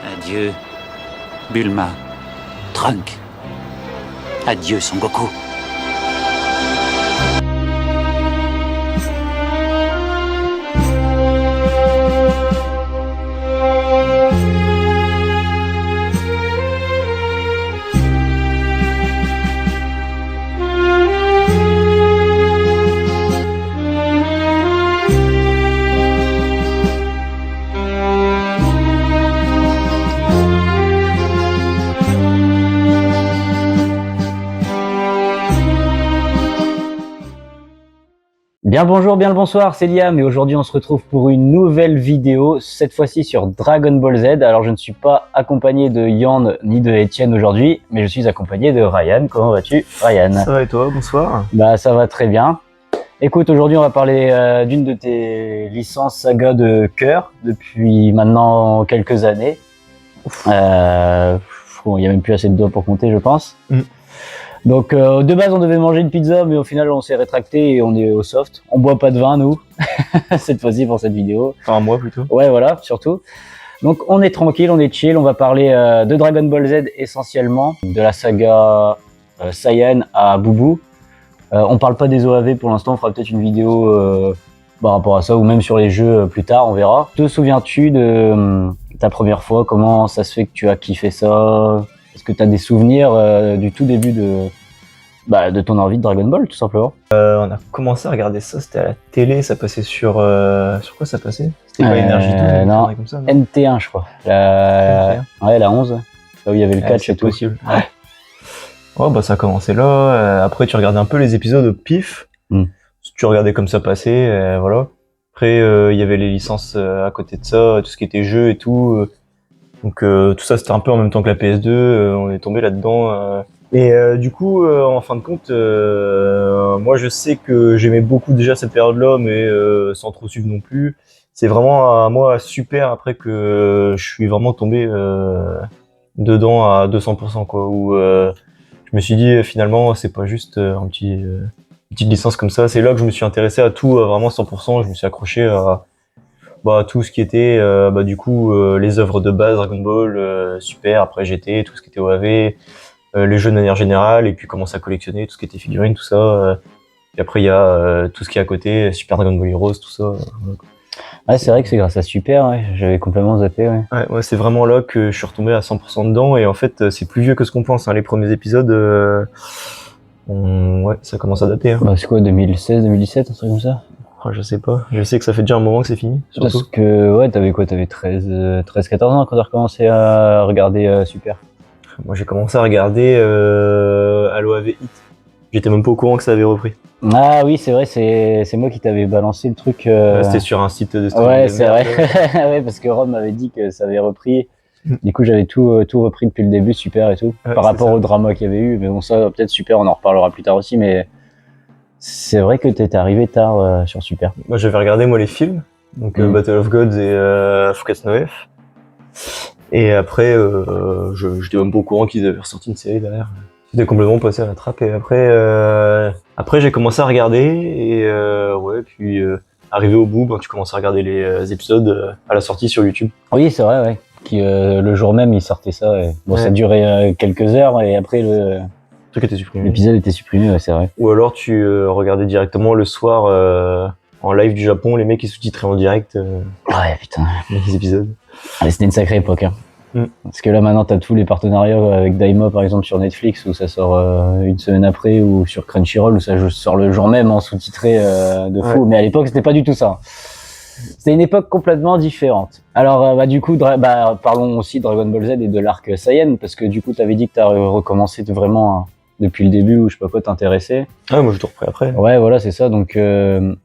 Adieu, Bulma. Trunk. Adieu, Son Goku. Bien bonjour, bien le bonsoir, c'est Liam et aujourd'hui on se retrouve pour une nouvelle vidéo, cette fois-ci sur Dragon Ball Z. Alors je ne suis pas accompagné de Yann ni de Etienne aujourd'hui, mais je suis accompagné de Ryan. Comment vas-tu, Ryan? Ça va et toi? Bonsoir. Bah ça va très bien. Écoute, aujourd'hui on va parler d'une de tes licences saga de cœur depuis maintenant quelques années. Bon, il n'y a même plus assez de doigts pour compter, je pense. Donc de base on devait manger une pizza, mais au final on s'est rétracté et on est au soft. On boit pas de vin nous, cette fois-ci pour cette vidéo. Enfin moi plutôt. Ouais voilà, surtout. Donc on est tranquille, on est chill, on va parler de Dragon Ball Z essentiellement, de la saga Saiyan à Boubou. On parle pas des OAV pour l'instant, on fera peut-être une vidéo par rapport à ça, ou même sur les jeux plus tard, on verra. Te souviens-tu de ta première fois? Comment ça se fait que tu as kiffé ça? Est-ce que tu as des souvenirs du tout début de ton envie de Dragon Ball, tout simplement? On a commencé à regarder ça, c'était à la télé, ça passait sur quoi ça passait? C'était pas Énergie tout, non, comme ça, non NT1 je crois. Ouais, la 11, là où il y avait le catch et tout. Possible. Ouais. Oh bah ça a commencé là, après tu regardais un peu les épisodes au pif, tu regardais comme ça passer, voilà. Après il y avait les licences à côté de ça, tout ce qui était jeux et tout. Donc tout ça c'était un peu en même temps que la PS2, on est tombé là-dedans. Et du coup, en fin de compte, moi je sais que j'aimais beaucoup déjà cette période-là, mais sans trop suivre non plus. C'est vraiment à moi super après que je suis vraiment tombé dedans à 200%, quoi. Où je me suis dit finalement c'est pas juste une petite licence comme ça. C'est là que je me suis intéressé à tout vraiment 100%. Je me suis accroché à tout ce qui était du coup les œuvres de base, Dragon Ball, Super, après GT, tout ce qui était OAV, les jeux de manière générale, et puis commencer à collectionner tout ce qui était figurines, tout ça. Et après il y a tout ce qui est à côté, Super Dragon Ball Heroes, tout ça. Ouais, c'est vrai que c'est grâce à Super, ouais. J'avais complètement zappé. Ouais, c'est vraiment là que je suis retombé à 100% dedans, et en fait c'est plus vieux que ce qu'on pense. Les premiers épisodes, ouais, ça commence à dater. Bah, c'est quoi, 2016, 2017, un truc comme ça? Je sais pas. Je sais que ça fait déjà un moment que c'est fini. Surtout. Parce que, ouais, t'avais quoi? T'avais 13, 14 ans quand t'as recommencé à regarder Super? Moi, j'ai commencé à regarder à l'OAV Hit. J'étais même pas au courant que ça avait repris. Ah oui, c'est vrai, c'est moi qui t'avais balancé le truc. C'était sur un site de streaming. Ouais, c'est vrai. Ouais, parce que Rome m'avait dit que ça avait repris. Du coup, j'avais tout repris depuis le début, Super et tout. Par rapport au drama qu'il y avait eu. Mais bon, ça, peut-être Super, on en reparlera plus tard aussi, mais... C'est vrai que t'étais arrivé tard sur Super. Moi j'avais regardé les films, donc Battle of Gods et Fukatsu no F. Et après j'étais même pas au courant qu'ils avaient ressorti une série derrière. J'étais complètement passé à la trappe, et après j'ai commencé à regarder, et ouais, puis arrivé au bout, tu commences à regarder les épisodes à la sortie sur YouTube. Oui, c'est vrai, ouais. Qui le jour même ils sortaient ça. Et... Bon, ça durait quelques heures, et après l'épisode était supprimé, ouais, c'est vrai. Ou alors tu regardais directement le soir en live du Japon, les mecs qui sous-titraient en direct ouais, putain. les épisodes. Ah, c'était une sacrée époque, hein. Parce que là maintenant t'as tous les partenariats avec Daima par exemple sur Netflix, où ça sort une semaine après, ou sur Crunchyroll où ça sort le jour même en sous-titré de fou. Ouais. Mais à l'époque c'était pas du tout ça. C'était une époque complètement différente. Alors du coup parlons aussi de Dragon Ball Z et de l'arc Saiyan, parce que du coup t'avais dit que t'as recommencé vraiment depuis le début, ou je sais pas quoi, t'intéresser. Ah, moi je t'ai repris après. Ouais, voilà, c'est ça. Donc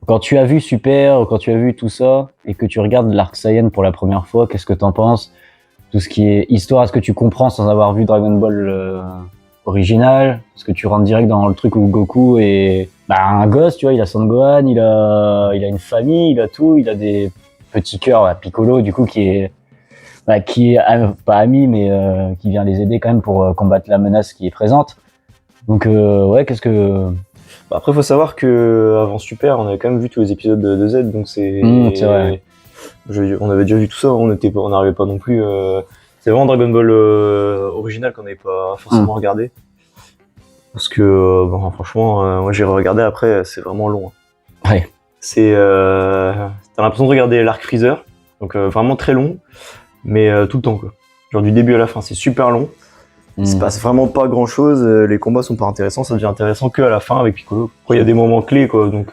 quand tu as vu Super, quand tu as vu tout ça, et que tu regardes l'arc Saiyan pour la première fois, qu'est-ce que t'en penses? Tout ce qui est histoire, est-ce que tu comprends sans avoir vu Dragon Ball original? Est-ce que tu rentres direct dans le truc où Goku est un gosse, tu vois, il a Son Gohan, il a une famille, il a tout, il a des petits cœurs, Piccolo du coup qui est pas ami, mais qui vient les aider quand même pour combattre la menace qui est présente. Donc ouais, qu'est-ce que... Après faut savoir que avant Super on avait quand même vu tous les épisodes de Z, donc c'est vrai. On avait déjà vu tout ça, on n'arrivait pas non plus C'est vraiment Dragon Ball original qu'on n'avait pas forcément regardé. Parce que, bon, franchement, moi j'ai regardé après, c'est vraiment long. Ouais. C'est, t'as l'impression de regarder l'arc Freezer, donc vraiment très long, mais tout le temps, quoi. Genre du début à la fin, c'est super long. Il se passe vraiment pas grand chose, les combats sont pas intéressants, ça devient intéressant que à la fin avec Piccolo. Après, il y a des moments clés, quoi, donc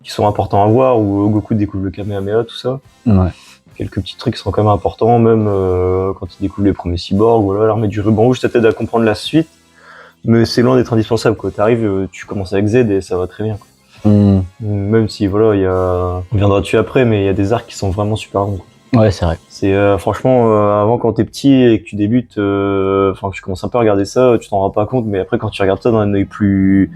qui sont importants à voir, où Goku découvre le Kamehameha, tout ça. Ouais. Quelques petits trucs qui sont quand même importants, même quand il découvre les premiers cyborgs, voilà, l'armée du ruban rouge, ça t'aide à comprendre la suite, mais c'est loin d'être indispensable, quoi. T'arrives, tu commences avec Z et ça va très bien, quoi. Même si, voilà, on viendra dessus après, mais il y a des arcs qui sont vraiment super longs, quoi. Ouais, c'est vrai. C'est franchement, avant quand t'es petit et que tu débutes, enfin que tu commences un peu à regarder ça, tu t'en rends pas compte, mais après quand tu regardes ça dans un œil plus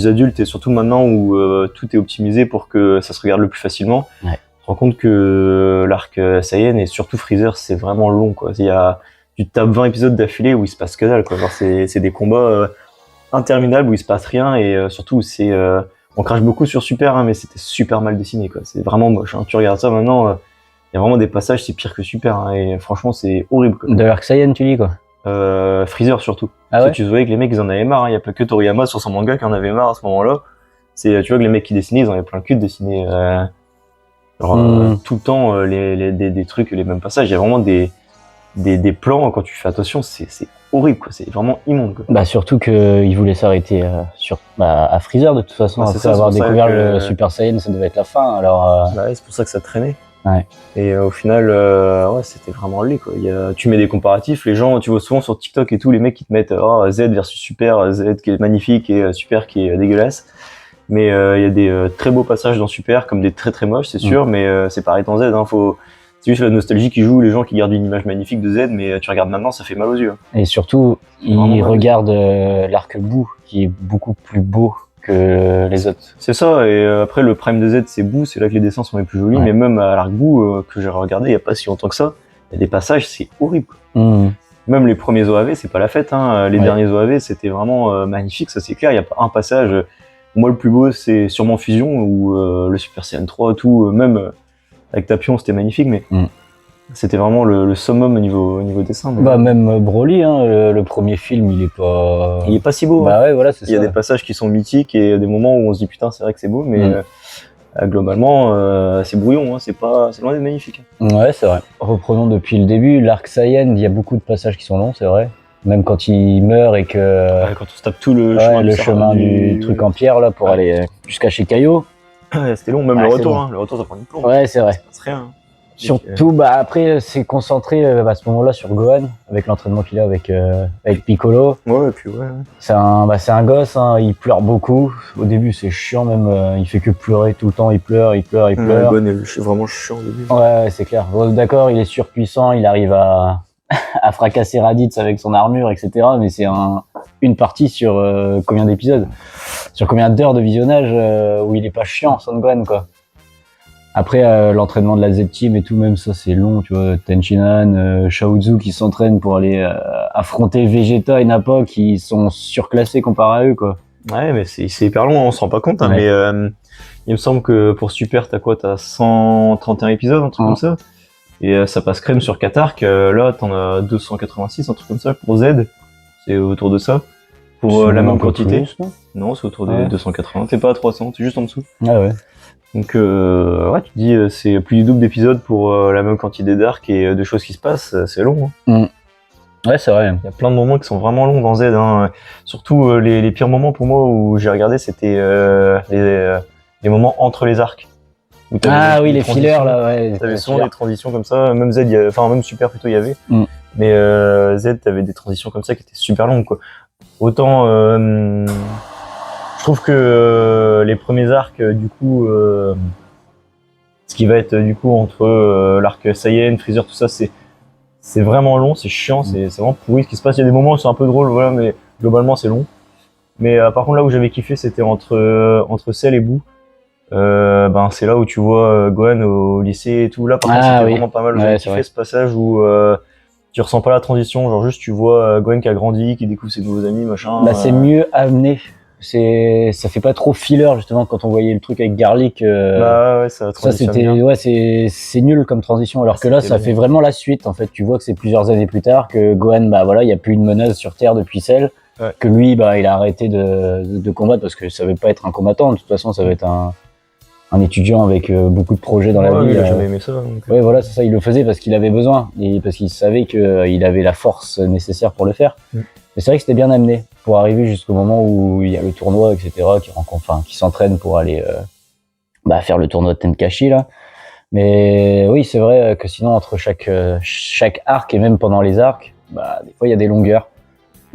adulte et surtout maintenant où tout est optimisé pour que ça se regarde le plus facilement, ouais. Tu te rends compte que l'arc Saiyan et surtout Freezer c'est vraiment long, quoi. Tu tapes 20 épisodes d'affilée où il se passe que dalle, quoi. Genre c'est des combats interminables où il se passe rien et surtout c'est on crache beaucoup sur Super, hein, mais c'était super mal dessiné, quoi. C'est vraiment moche, hein. Tu regardes ça maintenant. Il y a vraiment des passages, c'est pire que Super, hein, et franchement, c'est horrible, quoi. De l'arc Saiyan, tu dis, quoi? Freezer, surtout. Ah ouais? Tu voyais que les mecs, ils en avaient marre, hein. Il y a pas que Toriyama sur son manga qui en avait marre à ce moment-là. Tu vois que les mecs qui dessinaient, ils en avaient plein le cul de dessiner, tout le temps, des trucs, les mêmes passages. Il y a vraiment des plans, quand tu fais attention, c'est horrible, quoi. C'est vraiment immonde, quoi. Bah, surtout qu'ils voulaient s'arrêter à Freezer, de toute façon. Bah, après avoir découvert le Super Saiyan, ça devait être la fin, alors... Ouais, c'est pour ça que ça traînait. Ouais. Et au final, ouais, c'était vraiment laid, quoi. Tu mets des comparatifs, les gens, tu vois souvent sur TikTok et tout, les mecs qui te mettent Z versus Super, Z qui est magnifique et Super qui est dégueulasse. Mais il y a des très beaux passages dans Super, comme des très très moches, c'est sûr, mais c'est pareil dans Z, hein. C'est juste la nostalgie qui joue, les gens qui gardent une image magnifique de Z, mais tu regardes maintenant, ça fait mal aux yeux. Et surtout, ils regardent l'arc Boo, qui est beaucoup plus beau que les autres. C'est ça, et après le prime de Z c'est Boo, c'est là que les dessins sont les plus jolis, mais même à l'arc Boo que j'ai regardé il y a pas si longtemps que ça, il y a des passages, c'est horrible. Même les premiers OAV, c'est pas la fête, hein. Les derniers OAV c'était vraiment magnifique, ça c'est clair, il y a pas un passage, moi le plus beau c'est sûrement Fusion, ou le Super Saiyan 3, tout, même avec Tapion c'était magnifique, mais c'était vraiment le summum au niveau dessin. Bah même Broly, hein, le premier film, il est pas si beau. Bah ouais, voilà, c'est ça. Il y a des passages qui sont mythiques et des moments où on se dit putain c'est vrai que c'est beau, mais globalement c'est brouillon, hein, c'est loin d'être magnifique. Ouais, c'est vrai. Reprenons depuis le début, l'arc Saiyan, il y a beaucoup de passages qui sont longs, c'est vrai. Même quand il meurt et que... quand on se tape tout le chemin du truc en pierre là pour aller jusqu'à chez Kaio. C'était long, même le retour, hein. Le retour ça prend une plombe. Ouais, c'est vrai. Ça passe rien. Surtout, bah après, c'est concentré à ce moment-là sur Gohan, avec l'entraînement qu'il a avec Piccolo. Ouais, et puis ouais. C'est un gosse, hein, il pleure beaucoup. Au début, c'est chiant même, il fait que pleurer tout le temps, il pleure. Gohan est vraiment chiant au début. Ouais, c'est clair. Bon, d'accord, il est surpuissant, il arrive à fracasser Raditz avec son armure, etc. Mais c'est une partie sur combien d'épisodes? Sur combien d'heures de visionnage où il est pas chiant, Son Gohan, quoi. Après, l'entraînement de la Z-Team et tout, même ça, c'est long, tu vois. Tenchinan, Shaozu qui s'entraînent pour aller affronter Vegeta et Nappa qui sont surclassés comparé à eux, quoi. Ouais, mais c'est hyper long, on se rend pas compte, hein, mais il me semble que pour Super, t'as 131 épisodes, un truc comme ça. Et ça passe crème sur 4 arcs. Là, t'en as 286, un truc comme ça. Pour Z, c'est autour de ça. Pour la même quantité. Plus, non, c'est autour des 280. T'es pas à 300, t'es juste en dessous. Ah ouais. Donc, ouais, tu te dis, c'est plus du double d'épisodes pour la même quantité d'arcs et de choses qui se passent. C'est long. Hein. Ouais, c'est vrai. Il y a plein de moments qui sont vraiment longs dans Z. Hein. Surtout, les pires moments pour moi où j'ai regardé, c'était les moments entre les arcs. Ah oui, les fillers là, ouais. T'avais souvent des transitions comme ça, même Z, même Super plutôt il y avait. Mais Z, t'avais des transitions comme ça qui étaient super longues, quoi. Autant, je trouve que les premiers arcs, du coup, ce qui va être du coup entre l'arc Saiyan, Freezer, tout ça, c'est vraiment long, c'est chiant, c'est vraiment pourri ce qui se passe. Il y a des moments où c'est un peu drôle, voilà, mais globalement c'est long. Mais par contre là où j'avais kiffé, c'était entre Cell et Boo. C'est là où tu vois Gohan au lycée et tout. Là par contre c'était vraiment pas mal. J'avais kiffé ce passage où tu ressens pas la transition, genre juste tu vois Gohan qui a grandi, qui découvre ses nouveaux amis, machin. Bah c'est mieux amené Ça fait pas trop filler justement quand on voyait le truc avec Garlic. Bah ouais, ça c'était bien. ouais, c'est nul comme transition. Alors que là, ça fait vraiment la suite. En fait, tu vois que c'est plusieurs années plus tard que Gohan, bah voilà, il y a plus une menace sur Terre depuis Cell. Ouais. Que lui, bah il a arrêté de combattre parce que ça veut pas être un combattant. De toute façon, ça va être un étudiant avec beaucoup de projets dans la vie. Il a jamais aimé ça. Donc... Ouais, voilà, c'est ça. Il le faisait parce qu'il avait besoin et parce qu'il savait qu'il avait la force nécessaire pour le faire. Mais c'est vrai que c'était bien amené pour arriver jusqu'au moment où il y a le tournoi, etc., qui s'entraîne pour aller faire le tournoi de Tenkaichi là. Mais oui, c'est vrai que sinon entre chaque arc et même pendant les arcs, bah des fois il y a des longueurs.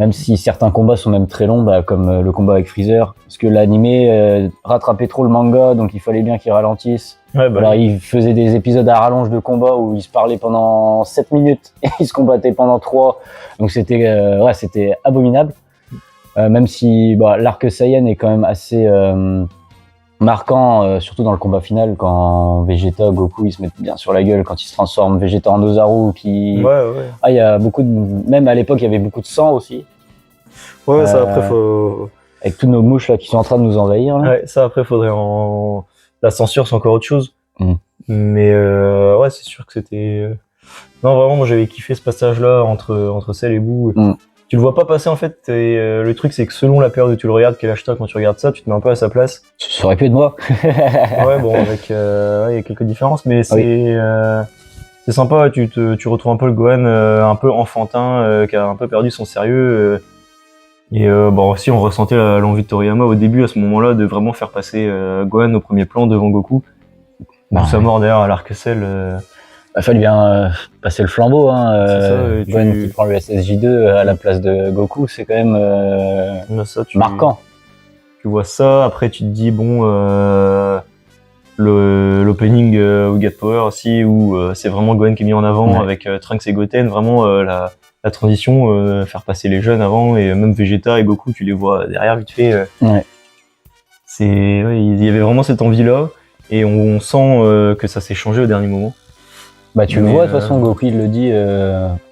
Même si certains combats sont même très longs, bah, comme le combat avec Freezer, parce que l'animé rattrapait trop le manga, donc il fallait bien qu'il ralentisse. Ouais, bah, alors il faisait des épisodes à rallonge de combat où ils se parlaient pendant 7 minutes et ils se combattaient pendant 3. Donc c'était abominable. Même si l'arc Saiyan est quand même assez marquant, surtout dans le combat final, quand Vegeta, Goku, ils se mettent bien sur la gueule, quand ils se transforment, Vegeta en Ozaru, Ah, il y a beaucoup de... Même à l'époque, il y avait beaucoup de sang aussi. Ouais, ça après, faut... Avec tous nos mouches là qui sont en train de nous envahir. Là. Ouais, ça après, faudrait en... La censure, c'est encore autre chose. Mais ouais, c'est sûr que c'était... Non, vraiment, moi, j'avais kiffé ce passage-là entre Cell et Boo. Tu le vois pas passer, en fait, et le truc, c'est que selon la période où tu le regardes, quel âge t'as quand tu regardes ça, tu te mets un peu à sa place. Ça aurait pu être moi. Ouais, bon, avec... il y a quelques différences, mais c'est... C'est sympa, tu retrouves un peu le Gohan un peu enfantin, qui a un peu perdu son sérieux. Et aussi, on ressentait l'envie de Toriyama au début, à ce moment-là, de vraiment faire passer Gohan au premier plan devant Goku. D'où sa mort d'ailleurs à l'arc Cell. Il fallait bien passer le flambeau. Gohan qui prend le SSJ2 à la place de Goku, c'est quand même marquant. Tu vois ça, après tu te dis, bon... l'opening ou Get Power aussi, où c'est vraiment Gohan qui est mis en avant avec Trunks et Goten, vraiment la transition, faire passer les jeunes avant, et même Vegeta et Goku, tu les vois derrière vite fait. Il y avait vraiment cette envie-là, et on sent que ça s'est changé au dernier moment. Bah tu le vois de toute façon, Goku il le dit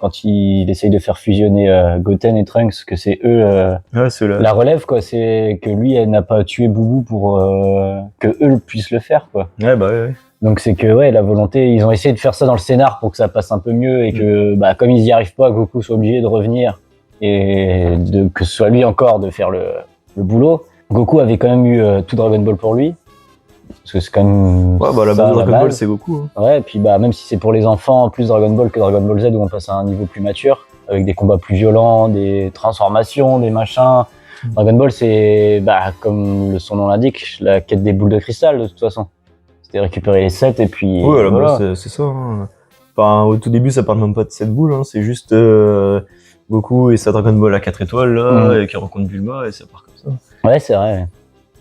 quand il essaye de faire fusionner Goten et Trunks, que c'est eux la relève quoi, c'est que lui elle n'a pas tué Boubou pour que eux puissent le faire quoi. Ouais. Donc c'est que la volonté, ils ont essayé de faire ça dans le scénar pour que ça passe un peu mieux et que comme ils y arrivent pas, Goku soit obligé de revenir et que ce soit lui encore de faire le boulot. Goku avait quand même eu tout Dragon Ball pour lui. Parce que c'est quand même. Ouais, la base de Dragon Ball, c'est Goku. Ouais, et puis même si c'est pour les enfants, plus Dragon Ball que Dragon Ball Z, où on passe à un niveau plus mature, avec des combats plus violents, des transformations, des machins. Dragon Ball, c'est, comme son nom l'indique, la quête des boules de cristal, de toute façon. C'était récupérer les 7 et puis. Ouais, voilà. C'est ça. Hein. Enfin, au tout début, ça parle même pas de 7 boules, hein. C'est juste Goku et sa Dragon Ball à 4 étoiles, là, et qui rencontre Bulma, et ça part comme ça. Ouais, c'est vrai.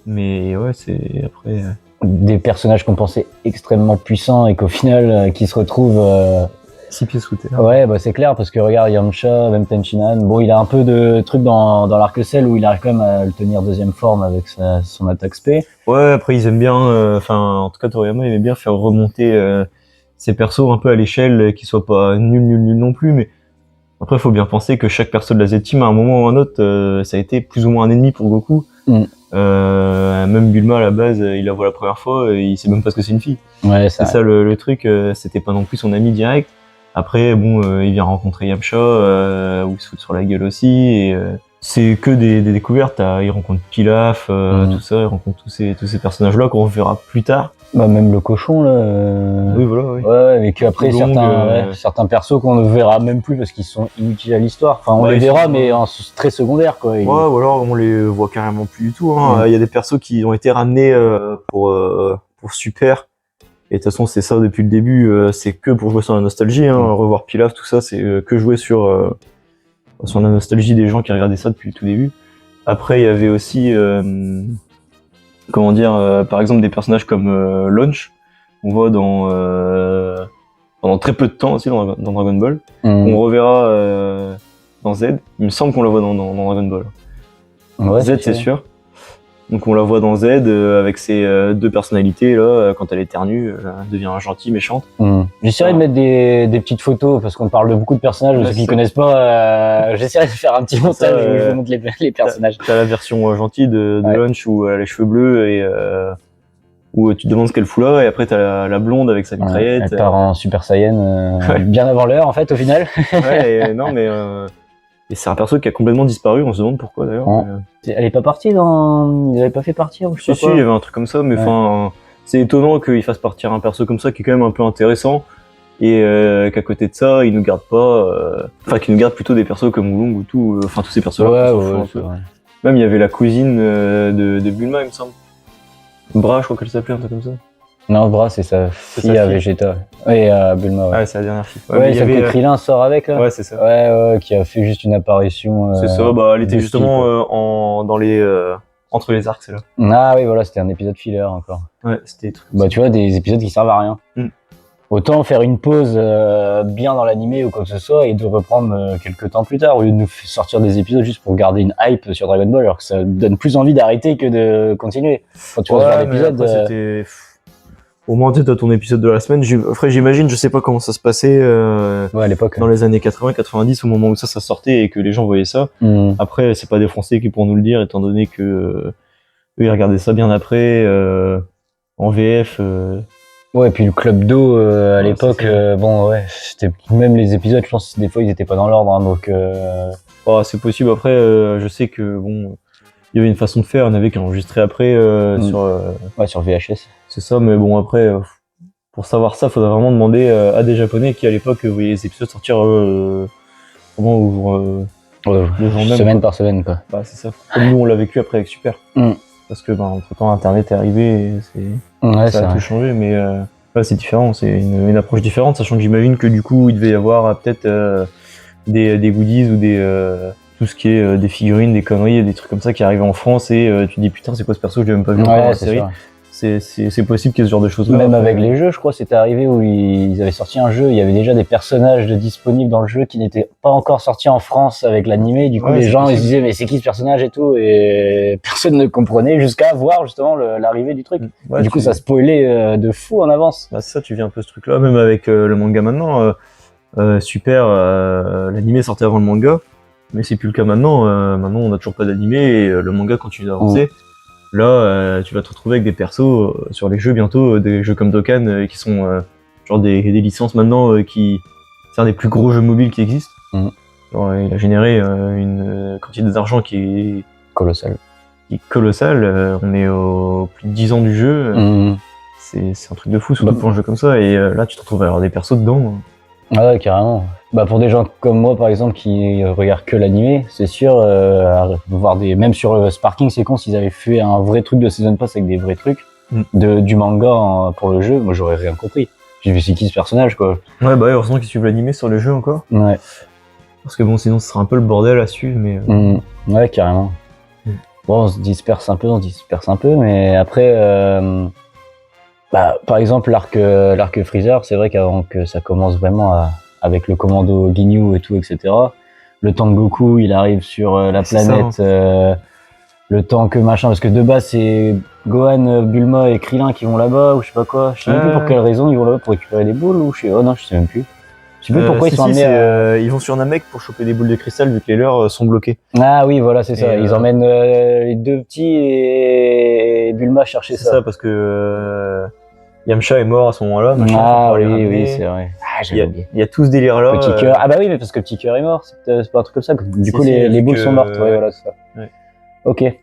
Mais ouais, c'est après. Des personnages qu'on pensait extrêmement puissants et qu'au final, qui se retrouvent 6 pieds sous terre. Ouais, c'est clair, parce que regarde Yamcha, même Tenshinhan, il a un peu de trucs dans l'arc Cell où il arrive quand même à le tenir deuxième forme avec son attaque spé. Ouais, après ils aiment bien, en tout cas Toriyama aimait bien faire remonter ses persos un peu à l'échelle, qu'ils soient pas nuls non plus, mais après faut bien penser que chaque perso de la Z-Team à un moment ou un autre, ça a été plus ou moins un ennemi pour Goku. Même Bulma à la base, il la voit la première fois et il sait même pas ce que c'est une fille. Ouais, c'est ça le truc, c'était pas non plus son ami direct. Après il vient rencontrer Yamcha où il se fout sur la gueule aussi, et c'est que des découvertes. Il rencontre Pilaf, tout ça, il rencontre tous ces personnages là qu'on verra plus tard. Même le cochon là. Oui, voilà. Oui. Ouais, mais qu'après certains persos qu'on ne verra même plus parce qu'ils sont inutiles à l'histoire. Enfin, on les verra, mais en très secondaire quoi. Ouais, ou alors on les voit carrément plus du tout. Hein. Il y a des persos qui ont été ramenés pour Super. Et de toute façon, c'est ça depuis le début. C'est que pour jouer sur la nostalgie. Hein. Revoir Pilaf, tout ça, c'est que jouer sur la nostalgie des gens qui regardaient ça depuis le tout début. Après, il y avait aussi par exemple des personnages comme Launch, qu'on voit pendant très peu de temps aussi dans Dragon Ball, qu'on reverra dans Z. Il me semble qu'on la voit dans Dragon Ball. Ouais, Z, c'est sûr. Donc on la voit dans Z avec ses deux personnalités là, quand elle éternue, elle devient gentille, méchante. J'essaierai de mettre des petites photos parce qu'on parle de beaucoup de personnages. Ouais, Ceux qui c'est connaissent pas, j'essaierai de faire un petit montage ça, où je vous montre les personnages. T'as la version gentille de Ouais. Lunch où elle a les cheveux bleus et où tu te demandes ce qu'elle fout là, et après t'as la blonde avec sa mitraillette. Elle part en Super Saiyan bien avant l'heure en fait au final. Ouais, non mais et c'est un perso qui a complètement disparu, on se demande pourquoi d'ailleurs. Ouais. Elle est pas partie dans... Ils avaient pas fait partir ou je sais Si, pas il y quoi. avait un truc comme ça, mais enfin, c'est étonnant qu'il fasse partir un perso comme ça qui est quand même un peu intéressant, et qu'à côté de ça, il nous garde pas, enfin, qu'il nous garde plutôt des persos comme Oolong ou tout, enfin, tous ces persos-là. Ouais, c'est vrai. Même il y avait la cousine de Bulma, il me semble. Bra, je crois qu'elle s'appelait, un truc comme ça. Non, Bra, c'est sa fille à Vegeta. Et à Bulma, ouais. Ouais, c'est la dernière fille. Ouais, mais il y celle avait, que Krillin sort avec, là. ouais, c'est ça. Ouais, qui a fait juste une apparition. C'est ça, bah, elle était de justement style, dans les, entre les arcs, c'est là. Ah oui, voilà, c'était un épisode filler encore. Ouais, c'était des trucs. Bah, tu vois, des épisodes qui servent à rien. Autant faire une pause bien dans l'animé ou quoi que ce soit et de reprendre quelques temps plus tard au lieu de nous sortir des épisodes juste pour garder une hype sur Dragon Ball alors que ça donne plus envie d'arrêter que de continuer. Quand tu vois ce genre d'épisode. C'était. Au moins, tu as ton épisode de la semaine. Après, j'imagine, je sais pas comment ça se passait ouais, à l'époque. Dans les années 80-90, au moment où ça sortait et que les gens voyaient ça. Après, c'est pas des Français qui pourront nous le dire, étant donné que eux, ils regardaient ça bien après, en VF. Ouais, et puis le Club d'eau à l'époque, bon, ouais, c'était même les épisodes, je pense que des fois ils étaient pas dans l'ordre, hein, donc. Oh, c'est possible. Après, je sais que bon, il y avait une façon de faire, on avait qu'à enregistrer après sur. Ouais, sur VHS. C'est ça, mais bon après, pour savoir ça, faudrait vraiment demander à des Japonais qui à l'époque voyaient les épisodes sortir vraiment au jour même, semaine par semaine, quoi. Bah c'est ça. Comme nous on l'a vécu après avec Super. Parce que entre temps Internet est arrivé, et ça a tout changé, mais là c'est différent, c'est une approche différente, sachant que j'imagine que du coup il devait y avoir peut-être des goodies ou tout ce qui est des figurines, des conneries, des trucs comme ça qui arrivaient en France et tu te dis putain c'est quoi ce perso, je l'ai même pas vu encore dans la série. Sûr. C'est possible qu'il y ait ce genre de choses là. Même avec les jeux, je crois, c'était arrivé où ils avaient sorti un jeu, il y avait déjà des personnages disponibles dans le jeu qui n'étaient pas encore sortis en France avec l'animé. Du coup, les gens ils se disaient mais c'est qui ce personnage et tout, et personne ne comprenait jusqu'à voir justement l'arrivée du truc. Ouais, du coup, ça spoilait de fou en avance. Bah, c'est ça, tu viens un peu ce truc là, même avec le manga maintenant. Super, l'animé sortait avant le manga, mais c'est plus le cas maintenant. Maintenant, on n'a toujours pas d'animé et le manga continue d'avancer. Là, tu vas te retrouver avec des persos sur les jeux bientôt, des jeux comme Dokkan qui sont genre des licences maintenant qui c'est un des plus gros jeux mobiles qui existent. Genre, il a généré une quantité d'argent qui est colossale. On est au plus de 10 ans du jeu. C'est un truc de fou, surtout pour un jeu comme ça. Et là, tu te retrouves à avoir des persos dedans. Ah ouais, carrément. Bah pour des gens comme moi par exemple qui regardent que l'animé, c'est sûr, voir même sur Sparking, c'est con s'ils avaient fait un vrai truc de Season Pass avec des vrais trucs du manga pour le jeu, moi j'aurais rien compris. J'ai vu c'est qui ce personnage quoi. Ouais bah heureusement qu'ils suivent l'animé sur le jeu encore. Ouais. Parce que bon sinon ce sera un peu le bordel à suivre mais. Ouais carrément. Bon on se disperse un peu, mais après bah par exemple l'arc Freezer, c'est vrai qu'avant que ça commence vraiment avec le commando Ginyu et tout, etc. Le temps que Goku, il arrive sur la planète, le temps que machin, parce que de base, c'est Gohan, Bulma et Krillin qui vont là-bas, ou je sais pas quoi. Je sais même plus pour quelle raison ils vont là-bas, pour récupérer des boules, ou je sais... Oh non, je sais même plus. Je sais plus pourquoi ils sont amenés ils vont sur Namek pour choper des boules de cristal, vu que les leurs sont bloquées. Ah oui, voilà, c'est ça. Ils emmènent les deux petits et Bulma chercher ça. C'est ça, parce que... Yamcha est mort à ce moment-là. Ah oui, c'est vrai. Ah, il y a tout ce délire-là. Petit cœur. Ah bah oui, mais parce que Petit cœur est mort. C'est pas un truc comme ça. Du coup, les boules sont mortes. Ouais, voilà, c'est ça. Ouais. Ok. Ouais,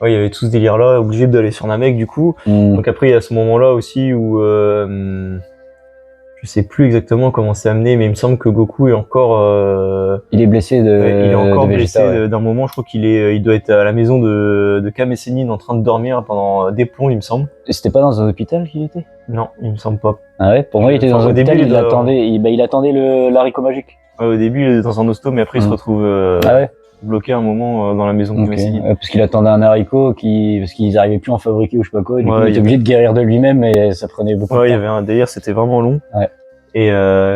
il y avait tout ce délire-là, obligé d'aller sur Namek, du coup. Donc après, il y a ce moment-là aussi où... je sais plus exactement comment c'est amené, mais il me semble que Goku est encore... il est blessé il est encore blessé d'un moment. Je crois il doit être à la maison de Kame Sennin en train de dormir pendant des plombs, il me semble. Et c'était pas dans un hôpital qu'il était? Non, il me semble pas. Ah ouais? Pour moi, il était dans un hôpital, il attendait l'haricot magique. Au début, il est dans un hosto, mais après, il se retrouve bloqué un moment dans la maison de Kame Sennin. Parce qu'il attendait un haricot, parce qu'ils n'arrivaient plus à en fabriquer ou je sais pas quoi. Du coup, il était obligé de guérir de lui-même et ça prenait beaucoup de temps. Ouais, il y avait un délire, c'était vraiment long. Ouais. Et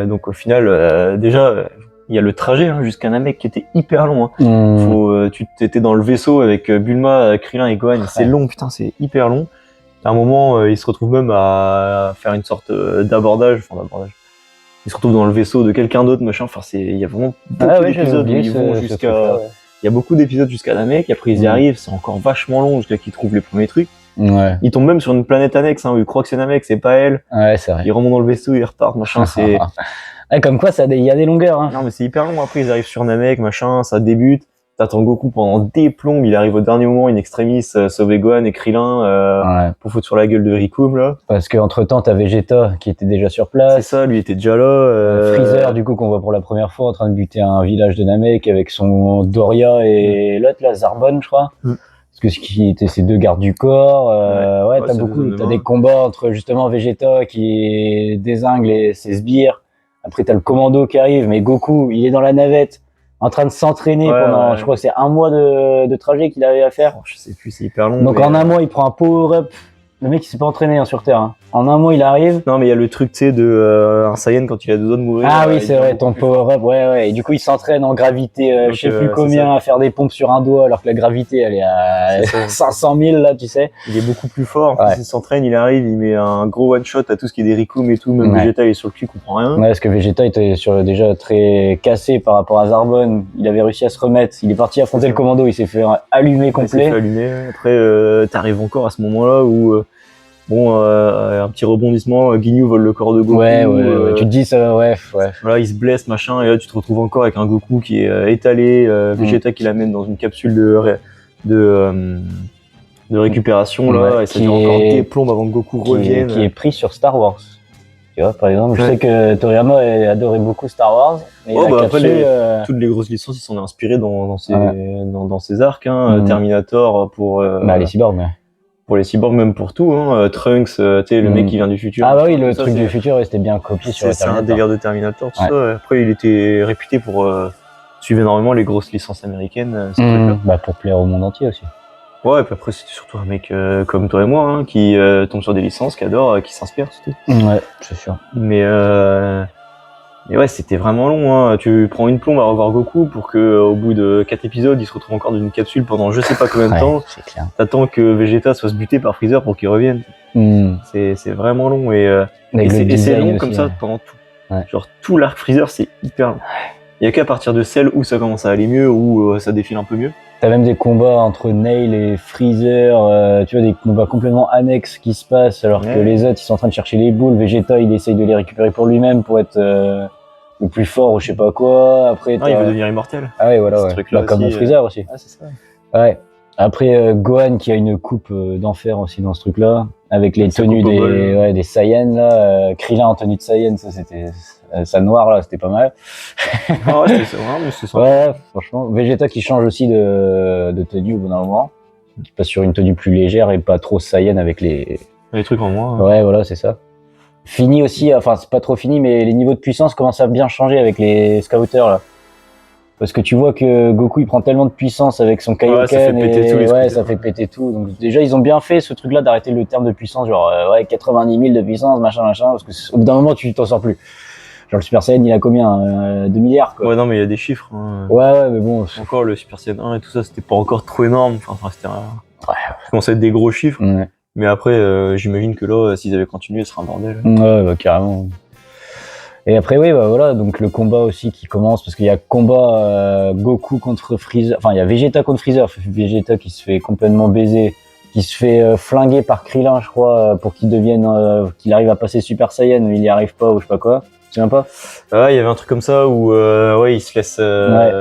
donc au final, déjà, il y a le trajet hein, jusqu'à Namek qui était hyper long. Hein. Tu étais dans le vaisseau avec Bulma, Krillin et Gohan. C'est long, putain, c'est hyper long. À un moment, ils se retrouvent même à faire une sorte d'abordage. Ils se retrouvent dans le vaisseau de quelqu'un d'autre, machin. Enfin, il y a vraiment beaucoup d'épisodes où ils vont jusqu'à. Il y a beaucoup d'épisodes jusqu'à Namek. Après, ils y arrivent. C'est encore vachement long jusqu'à qu'ils trouvent les premiers trucs. Ouais. Ils tombent même sur une planète annexe hein, où ils croient que c'est Namek, c'est pas elle. Ouais, c'est vrai. Ils remontent dans le vaisseau, ils repartent, machin. C'est. Ouais, comme quoi, il y a des longueurs. Hein. Non, mais c'est hyper long. Après, ils arrivent sur Namek, machin. Ça débute. T'attends Goku pendant des plombes, il arrive au dernier moment, in extremis, sauver Gohan et Krillin pour foutre sur la gueule de Ricoum là. Parce qu'entre temps t'as Vegeta qui était déjà sur place. C'est ça, lui était déjà là. Freezer du coup qu'on voit pour la première fois en train de buter un village de Namek avec son Doria et l'autre là, Zarbon je crois. Parce que ce qui était ces deux gardes du corps. Ouais, t'as des combats entre justement Vegeta qui dézingue ses sbires. Après t'as le commando qui arrive, mais Goku il est dans la navette. En train de s'entraîner pendant, je crois que c'est 1 mois de trajet qu'il avait à faire. Je sais plus, c'est hyper long. Donc en 1 mois, il prend un power-up. Le mec, il s'est pas entraîné hein, sur Terre. Hein. En 1 mois, il arrive. Non, mais il y a le truc, tu sais, de un Saiyan quand il a 2 doigts de mourir. Ah oui, c'est vrai, ton power-up, ouais. Et du coup, il s'entraîne en gravité, donc, je sais plus combien, à faire des pompes sur un doigt, alors que la gravité, elle est à 500 000, là, tu sais. Il est beaucoup plus fort. En plus, il s'entraîne, il arrive, il met un gros one-shot à tout ce qui est des Ricoum et tout. Même Vegeta, il est sur le cul, il comprend rien. Ouais, parce que Vegeta était déjà très cassé par rapport à Zarbon. Il avait réussi à se remettre. Il est parti affronter le commando, il s'est fait allumer complet. Il s'est fait allumer. Après, t'arrives encore à ce moment-là où... un petit rebondissement, Ginyu vole le corps de Goku. Ouais. Tu te dis ça, ouais. Voilà, il se blesse, machin, et là tu te retrouves encore avec un Goku qui est étalé, Vegeta qui l'amène dans une capsule de récupération, là, et ça dure encore des plombes avant que Goku revienne. Qui est pris sur Star Wars. Tu vois, par exemple, je sais que Toriyama adorait beaucoup Star Wars. Mais après, toutes les grosses licences, ils sont inspirés dans ces arcs, hein, Terminator pour... les cyborgs, mais... Pour les cyborgs, même pour tout, hein. Trunks, tu sais, le mec qui vient du futur. Ah bah oui, le truc du futur, c'était bien copié sur Terminator. C'est un délire de Terminator, tout ça. Après, il était réputé pour suivre énormément les grosses licences américaines, ces trucs-là. Bah, pour plaire au monde entier aussi. Ouais, et puis après, c'était surtout un mec comme toi et moi, hein, qui tombe sur des licences, qui adore, qui s'inspire, c'est tout. Ouais, c'est sûr. Mais ouais, c'était vraiment long, hein. Tu prends une plombe à revoir Goku pour que, au bout de 4 épisodes, il se retrouve encore dans une capsule pendant je sais pas combien de temps. C'est clair. T'attends que Vegeta se fasse buter par Freezer pour qu'il revienne. C'est vraiment long et c'est long comme ça pendant tout. Ouais. Genre tout l'arc Freezer, c'est hyper long. Il y a qu'à partir de celle où ça commence à aller mieux, où ça défile un peu mieux. T'as même des combats entre Nail et Freezer, tu vois, des combats complètement annexes qui se passent alors que les autres ils sont en train de chercher les boules. Vegeta il essaye de les récupérer pour lui-même pour être le plus fort ou je sais pas quoi. Après, il veut devenir immortel. Ah ouais, voilà, ouais. Comme Freezer aussi. Ah, c'est ça. Ouais. Après, Gohan qui a une coupe d'enfer aussi dans ce truc-là, avec les tenues des Saiyans là. Krillin en tenue de Saiyan, ça c'était sa noire là, c'était pas mal. Ah ouais, c'est vrai, mais c'est ça. Ouais, franchement. Vegeta qui change aussi de tenue au bout d'un moment, qui passe sur une tenue plus légère et pas trop Saiyan avec les trucs en moins. Ouais, voilà, c'est ça. Fini aussi, enfin c'est pas trop fini, mais les niveaux de puissance commencent à bien changer avec les scouters là. Parce que tu vois que Goku il prend tellement de puissance avec son Kaioken, ça fait péter tout les scooters. Ça fait péter tout. Donc déjà ils ont bien fait ce truc là d'arrêter le terme de puissance, genre 90 000 de puissance, machin, parce que au bout d'un moment tu t'en sors plus. Genre le Super Saiyan il a combien 2 milliards quoi. Ouais non mais il y a des chiffres. Hein. Ouais mais bon. Encore le Super Saiyan 1 et tout ça c'était pas encore trop énorme, enfin c'était ça commençait à être des gros chiffres. Ouais. Mais après j'imagine que là s'ils avaient continué ce serait un bordel. Ouais bah carrément. Et après oui bah voilà, donc le combat aussi qui commence parce qu'il y a combat Goku contre Freezer, enfin il y a Vegeta contre Freezer, Vegeta qui se fait complètement baiser, qui se fait flinguer par Krillin je crois pour qu'il devienne qu'il arrive à passer Super Saiyan mais il y arrive pas ou je sais pas quoi. Tu te souviens pas? Ah, il y avait un truc comme ça où il se laisse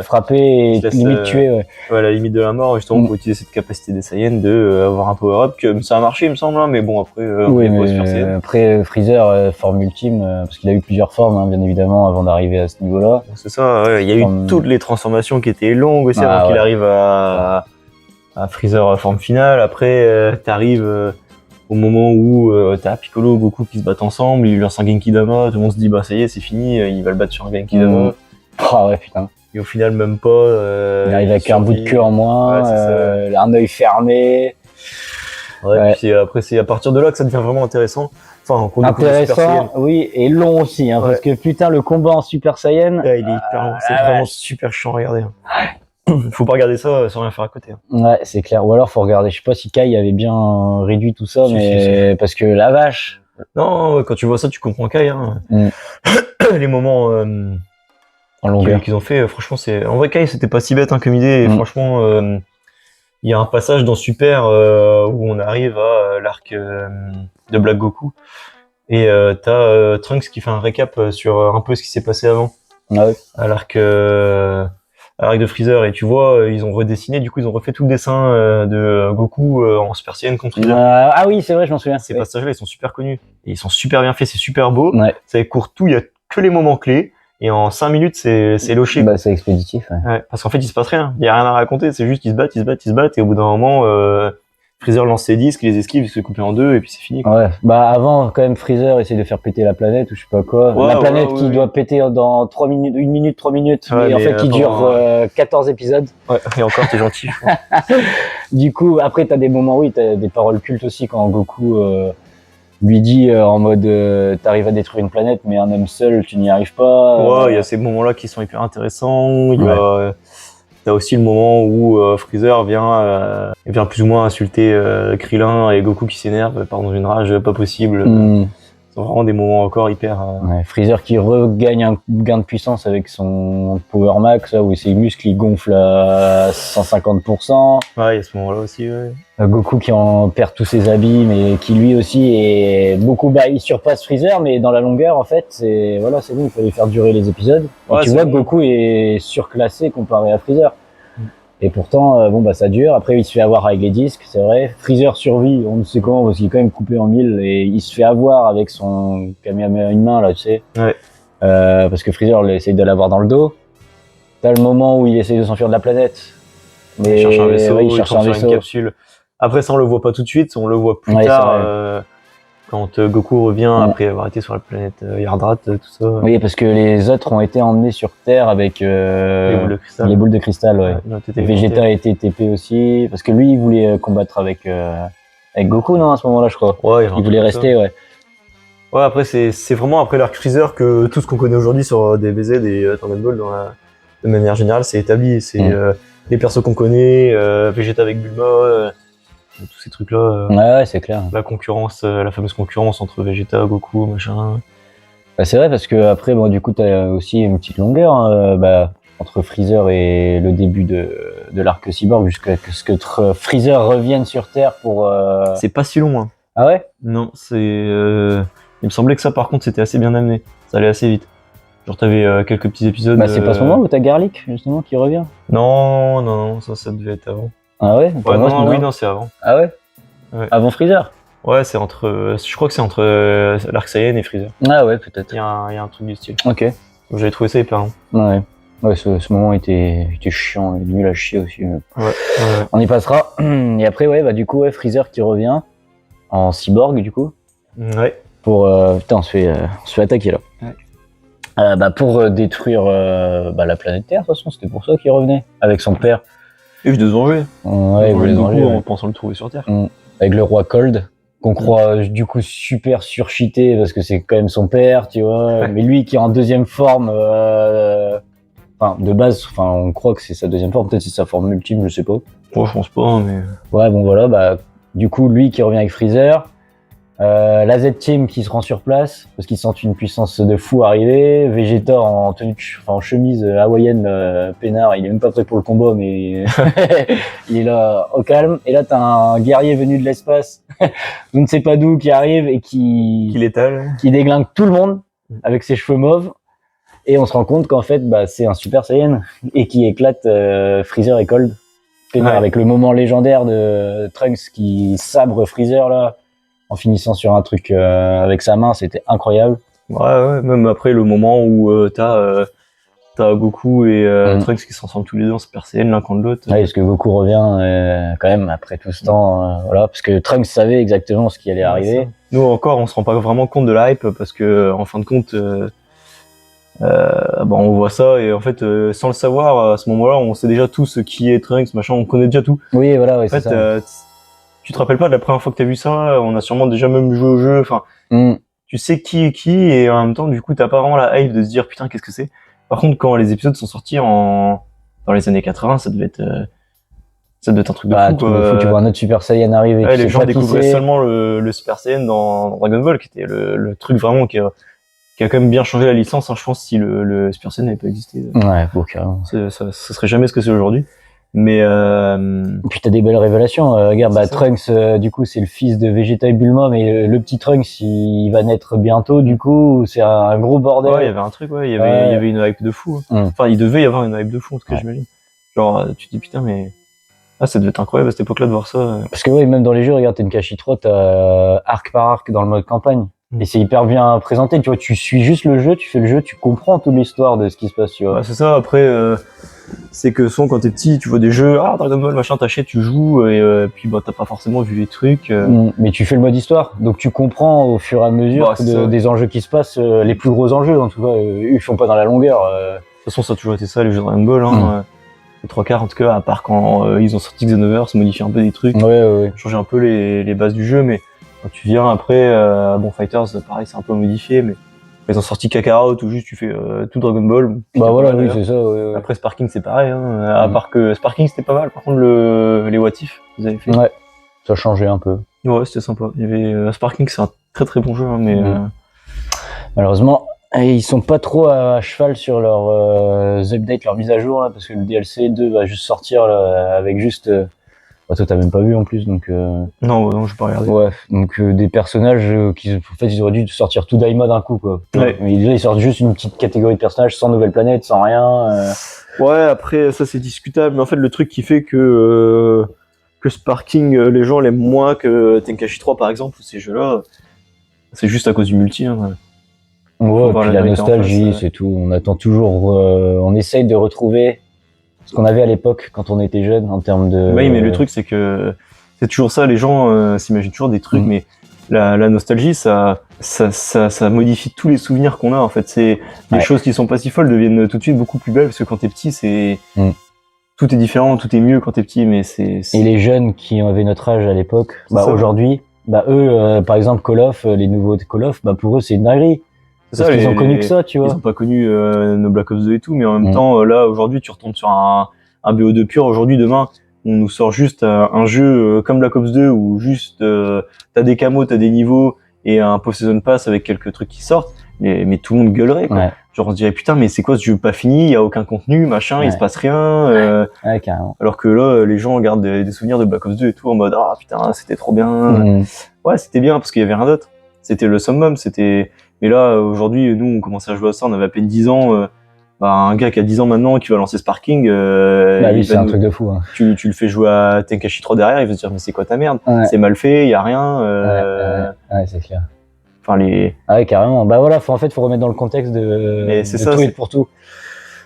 frapper et limite tuer. Ouais, à la limite de la mort justement pour utiliser cette capacité des Saiyans de avoir un power-up que ça a marché il me semble, hein, mais bon après après Freezer forme ultime parce qu'il a eu plusieurs formes hein, bien évidemment avant d'arriver à ce niveau-là. C'est ça, il y a eu toutes les transformations qui étaient longues aussi avant qu'il arrive à Freezer forme finale. Après t'arrives au moment où t'as Piccolo et Goku qui se battent ensemble, il lui lance un Genkidama, tout le monde se dit bah ça y est c'est fini, il va le battre sur un Genkidama. Ah ouais putain. Et au final même pas. Il arrive avec un bout de queue en moins, un œil fermé. Ouais. Puis après, c'est à partir de là que ça devient vraiment intéressant. Enfin, qu'on découvre le Super Saiyan. Intéressant, oui, et long aussi, hein, Ouais. parce que putain, le combat en Super Saiyan. Ouais, il est hyper long. C'est vraiment super chiant à regarder. Faut pas regarder ça sans rien faire à côté. Ouais, c'est clair. Ou alors, faut regarder. Je sais pas si Kai avait bien réduit tout ça, Si, mais parce que la vache. Non, quand tu vois ça, tu comprends Kai. Hein. Les moments en longueur qu'ils ont fait, franchement, c'est. En vrai, Kai, c'était pas si bête hein, comme idée. Et franchement, il y a un passage dans Super où on arrive à l'arc de Black Goku. Et t'as Trunks qui fait un récap sur un peu ce qui s'est passé avant. Ouais. À l'arc de Freezer. Et tu vois, ils ont redessiné, du coup, ils ont refait tout le dessin de Goku en Super Saiyan contre Freezer. Ah oui, c'est vrai, je m'en souviens. Ces passages-là, ils sont super connus. Et ils sont super bien faits, c'est super beau. Ouais. Ça court tout, il y a que les moments clés. Et en 5 minutes, c'est loché. Bah, c'est expéditif. Ouais, parce qu'en fait, il se passe rien. Il y a rien à raconter. C'est juste qu'ils se battent. Et au bout d'un moment, Freezer lance ses disques, il les esquive, il se coupe en deux, et puis c'est fini. Quoi. Ouais. Bah, avant, quand même, Freezer essaie de faire péter la planète, ou je sais pas quoi. Ouais, la planète qui doit péter dans 3 minutes, 1 minute, 3 minutes. Ouais, mais en fait, qui dure 14 épisodes. Ouais, et encore, t'es gentil, je pense. Du coup, après, t'as des moments, oui, t'as des paroles cultes aussi quand Goku, lui dit en mode t'arrives à détruire une planète mais un homme seul tu n'y arrives pas. Ouais, il y a ces moments-là qui sont hyper intéressants. T'as aussi le moment où Freezer vient plus ou moins insulter Krillin et Goku qui s'énerve part dans une rage pas possible. C'est vraiment des moments encore hyper. Ouais, Freezer qui regagne un gain de puissance avec son Power Max là, où ses muscles ils gonflent à 150%. Ouais, il y a ce moment-là aussi. Ouais. Goku qui en perd tous ses habits, mais qui lui aussi est beaucoup. Bah, il surpasse Freezer, mais dans la longueur en fait, c'est bon. Il fallait faire durer les épisodes. Ouais, et tu vois que Goku est surclassé comparé à Freezer. Et pourtant, bon bah ça dure. Après, il se fait avoir avec les disques, c'est vrai. Freezer survit, on ne sait comment, parce qu'il est quand même coupé en 1000 et il se fait avoir avec son Kamehameha une main là, tu sais. Ouais. Parce que Freezer essaye de l'avoir dans le dos. T'as le moment où il essaye de s'enfuir de la planète. Mais il cherche un vaisseau, il cherche un vaisseau. Une capsule. Après ça, on le voit pas tout de suite, on le voit plus tard. Quand Goku revient après avoir été sur la planète Yardrat, tout ça. Oui, parce que les autres ont été emmenés sur Terre avec les boules de cristal. Ouais. Et Vegeta a été TP aussi, parce que lui, il voulait combattre avec Goku, non, à ce moment-là, je crois. Ouais, il voulait rester, ouais. Ouais, après, c'est vraiment après l'arc Freezer que tout ce qu'on connaît aujourd'hui sur DBZ et Dragon Ball, de manière générale, c'est établi. C'est les persos qu'on connaît, Vegeta avec Bulma, tous ces trucs-là. Ouais, c'est clair. La concurrence, la fameuse concurrence entre Vegeta, Goku, machin. Bah, c'est vrai, parce que après, bon, du coup, t'as aussi une petite longueur entre Freezer et le début de l'arc Cyborg, jusqu'à ce que Freezer revienne sur Terre pour. C'est pas si long. Hein. Ah ouais? Non, c'est. Il me semblait que ça, par contre, c'était assez bien amené. Ça allait assez vite. Genre, t'avais quelques petits épisodes. Bah, c'est pas ce moment où t'as Garlic, justement, qui revient? Non, ça devait être avant. Ah ouais? Non, c'est avant. Ah ouais? Avant Freezer? Ouais, c'est entre. Je crois que c'est entre l'arc Saiyan et Freezer. Ah ouais, peut-être. Il y a un truc du style. Ok. J'avais trouvé ça hyper long. Ouais, ce moment était chiant et nul à chier aussi. Ouais. On y passera. Et après, du coup, Freezer qui revient en cyborg, du coup. Ouais. Pour. Putain, on se fait attaquer là. Ouais. Pour détruire la planète Terre, de toute façon, c'était pour ça qu'il revenait. Avec son père. Et je de se venger. Ouais, il voulait se venger. En pensant le trouver sur Terre. Avec le roi Cold, qu'on croit du coup super surcheaté parce que c'est quand même son père, tu vois. Mais lui qui est en deuxième forme, de base, on croit que c'est sa deuxième forme, peut-être c'est sa forme ultime, je sais pas. Ouais, je pense pas, mais. Ouais, bon voilà, du coup, lui qui revient avec Freezer. La Z-Team qui se rend sur place parce qu'ils sentent une puissance de fou arriver. Vegeta en chemise hawaïenne peinard, il est même pas prêt pour le combat mais il est là au calme. Et là t'as un guerrier venu de l'espace, on ne sait pas d'où, qui arrive et qui déglingue tout le monde avec ses cheveux mauves. Et on se rend compte qu'en fait c'est un Super Saiyan et qui éclate Freezer et Cold. Peinard, avec le moment légendaire de Trunks qui sabre Freezer là. En finissant sur un truc avec sa main, c'était incroyable. Ouais, même après le moment où t'as Goku et Trunks qui se transforment tous les deux en Super Saiyan l'un contre l'autre. Ouais, parce que Goku revient quand même après tout ce temps, parce que Trunks savait exactement ce qui allait arriver. Ça. Nous encore, on se rend pas vraiment compte de la hype parce que en fin de compte, on voit ça et en fait, sans le savoir, à ce moment-là, on sait déjà tout ce qui est Trunks, machin, on connaît déjà tout. Oui, voilà, en fait, c'est ça. tu te rappelles pas de la première fois que t'as vu ça, on a sûrement déjà même joué au jeu, enfin, Mm. tu sais qui est qui, et en même temps, du coup, t'as pas vraiment la hype de se dire, putain, qu'est-ce que c'est. Par contre, quand les épisodes sont sortis dans les années 80, ça devait être un truc de Bah, fou, tout quoi. le fou, tu vois un autre Super Saiyan arriver, Ouais, tu les sais gens pas qui découvraient c'est. seulement le Super Saiyan dans Dragon Ball, qui était le truc vraiment qui a quand même bien changé la licence, hein. Je pense si le Super Saiyan n'avait pas existé, Ouais, bon, carrément. ça serait jamais ce que c'est aujourd'hui. Mais Et puis t'as des belles révélations. Regarde, C'est bah, ça. Trunks, du coup, c'est le fils de Vegeta et Bulma, mais le petit Trunks, il va naître bientôt, du coup, c'est un gros bordel. ouais, il y avait un truc, ouais, il y Ouais. avait une hype de fou, hein. Mm. Enfin, il devait y avoir une hype de fou, en tout cas, Ouais. j'imagine. Genre, tu te dis, putain, mais ça devait être incroyable à cette époque-là de voir ça. Parce que ouais, même dans les jeux, regarde, Tenkaichi 3, t'as arc par arc dans le mode campagne. Mm. Et c'est hyper bien présenté, tu vois, tu suis juste le jeu, tu fais le jeu, tu comprends toute l'histoire de ce qui se passe, tu vois. Ouais, c'est ça. Après, c'est que souvent quand t'es petit, tu vois des jeux, Dragon Ball, machin, t'achètes, tu joues, et puis bah t'as pas forcément vu les trucs. Mais tu fais le mode histoire, donc tu comprends au fur et à mesure Bah, c'est ça. des enjeux qui se passent, les plus gros enjeux, en tout cas, ils font pas dans la longueur. De toute façon, ça a toujours été ça, les jeux Dragon Ball, hein. Mm. Les trois quarts, en tout cas, à part quand ils ont sorti Xenoverse, modifier un peu des trucs, Ouais. changer un peu les bases du jeu, mais quand tu viens après, bon, Fighters, pareil, c'est un peu modifié, mais ils ont sorti Kakarot, où juste tu fais tout Dragon Ball. Bah voilà, oui, d'ailleurs. c'est ça, ouais. Après Sparking, c'est pareil, hein. À Mm. part que Sparking, c'était pas mal. Par contre, les What If, ils avaient fait. Ouais, ça changeait un peu. Ouais, c'était sympa. Il y avait Sparking, c'est un très très bon jeu, hein, mais Mm. Malheureusement, ils sont pas trop à cheval sur leurs updates, leurs mises à jour, là, parce que le DLC 2 va juste sortir là, avec juste... Bah, toi, t'as même pas vu en plus, donc... non, je vais pas regarder. Ouais, donc des personnages qui, en fait, ils auraient dû sortir tout Daima d'un coup, quoi. Ouais. Mais là, ils sortent juste une petite catégorie de personnages sans nouvelle planète, sans rien. Ouais, après, ça c'est discutable, mais en fait, le truc qui fait que Sparking, les gens l'aiment moins que Tenkaichi 3 par exemple, ou ces jeux-là, c'est juste à cause du multi, hein. Ouais, voir puis la la vérité en nostalgie, face, c'est tout. On attend toujours, on essaye de retrouver ce qu'on avait à l'époque quand on était jeune en termes de. Oui, mais le truc, c'est que c'est toujours ça, les gens s'imaginent toujours des trucs, mais la nostalgie, ça modifie tous les souvenirs qu'on a, en fait. C'est les choses qui sont pas si folles deviennent tout de suite beaucoup plus belles, parce que quand t'es petit, tout est différent, tout est mieux quand t'es petit, mais c'est... Et les jeunes qui avaient notre âge à l'époque, bah ça. aujourd'hui, bah eux, par exemple Call of, les nouveaux Call of, bah pour eux c'est une dinguerie. C'est Parce qu'ils ont connu que ça, tu vois. Ils ont pas connu nos Black Ops 2 et tout, mais en même temps, là, aujourd'hui, tu retombes sur un BO2 pur. Aujourd'hui, demain, on nous sort juste un jeu comme Black Ops 2 où juste t'as des camos, t'as des niveaux et un post-season pass avec quelques trucs qui sortent, mais tout le monde gueulerait, quoi. Ouais. Genre on se dirait putain, mais c'est quoi ce jeu pas fini, il y a aucun contenu, machin, il se passe rien. Ouais, carrément. Alors que là, les gens gardent des souvenirs de Black Ops 2 et tout en mode putain, c'était trop bien. Ouais, c'était bien parce qu'il y avait rien d'autre. C'était le summum, c'était... Mais là, aujourd'hui, nous, on commençait à jouer à ça, on avait à peine 10 ans. Un gars qui a 10 ans maintenant, qui va lancer Sparking, bah oui, c'est un truc de fou. Hein. Tu le fais jouer à Tenkaichi 3 derrière, il va se dire, mais c'est quoi ta merde? Ouais. C'est mal fait, il y a rien. Ouais, c'est clair. Enfin, les... Ah ouais, carrément. Bah voilà, faut remettre dans le contexte de ça, tout et pour tout.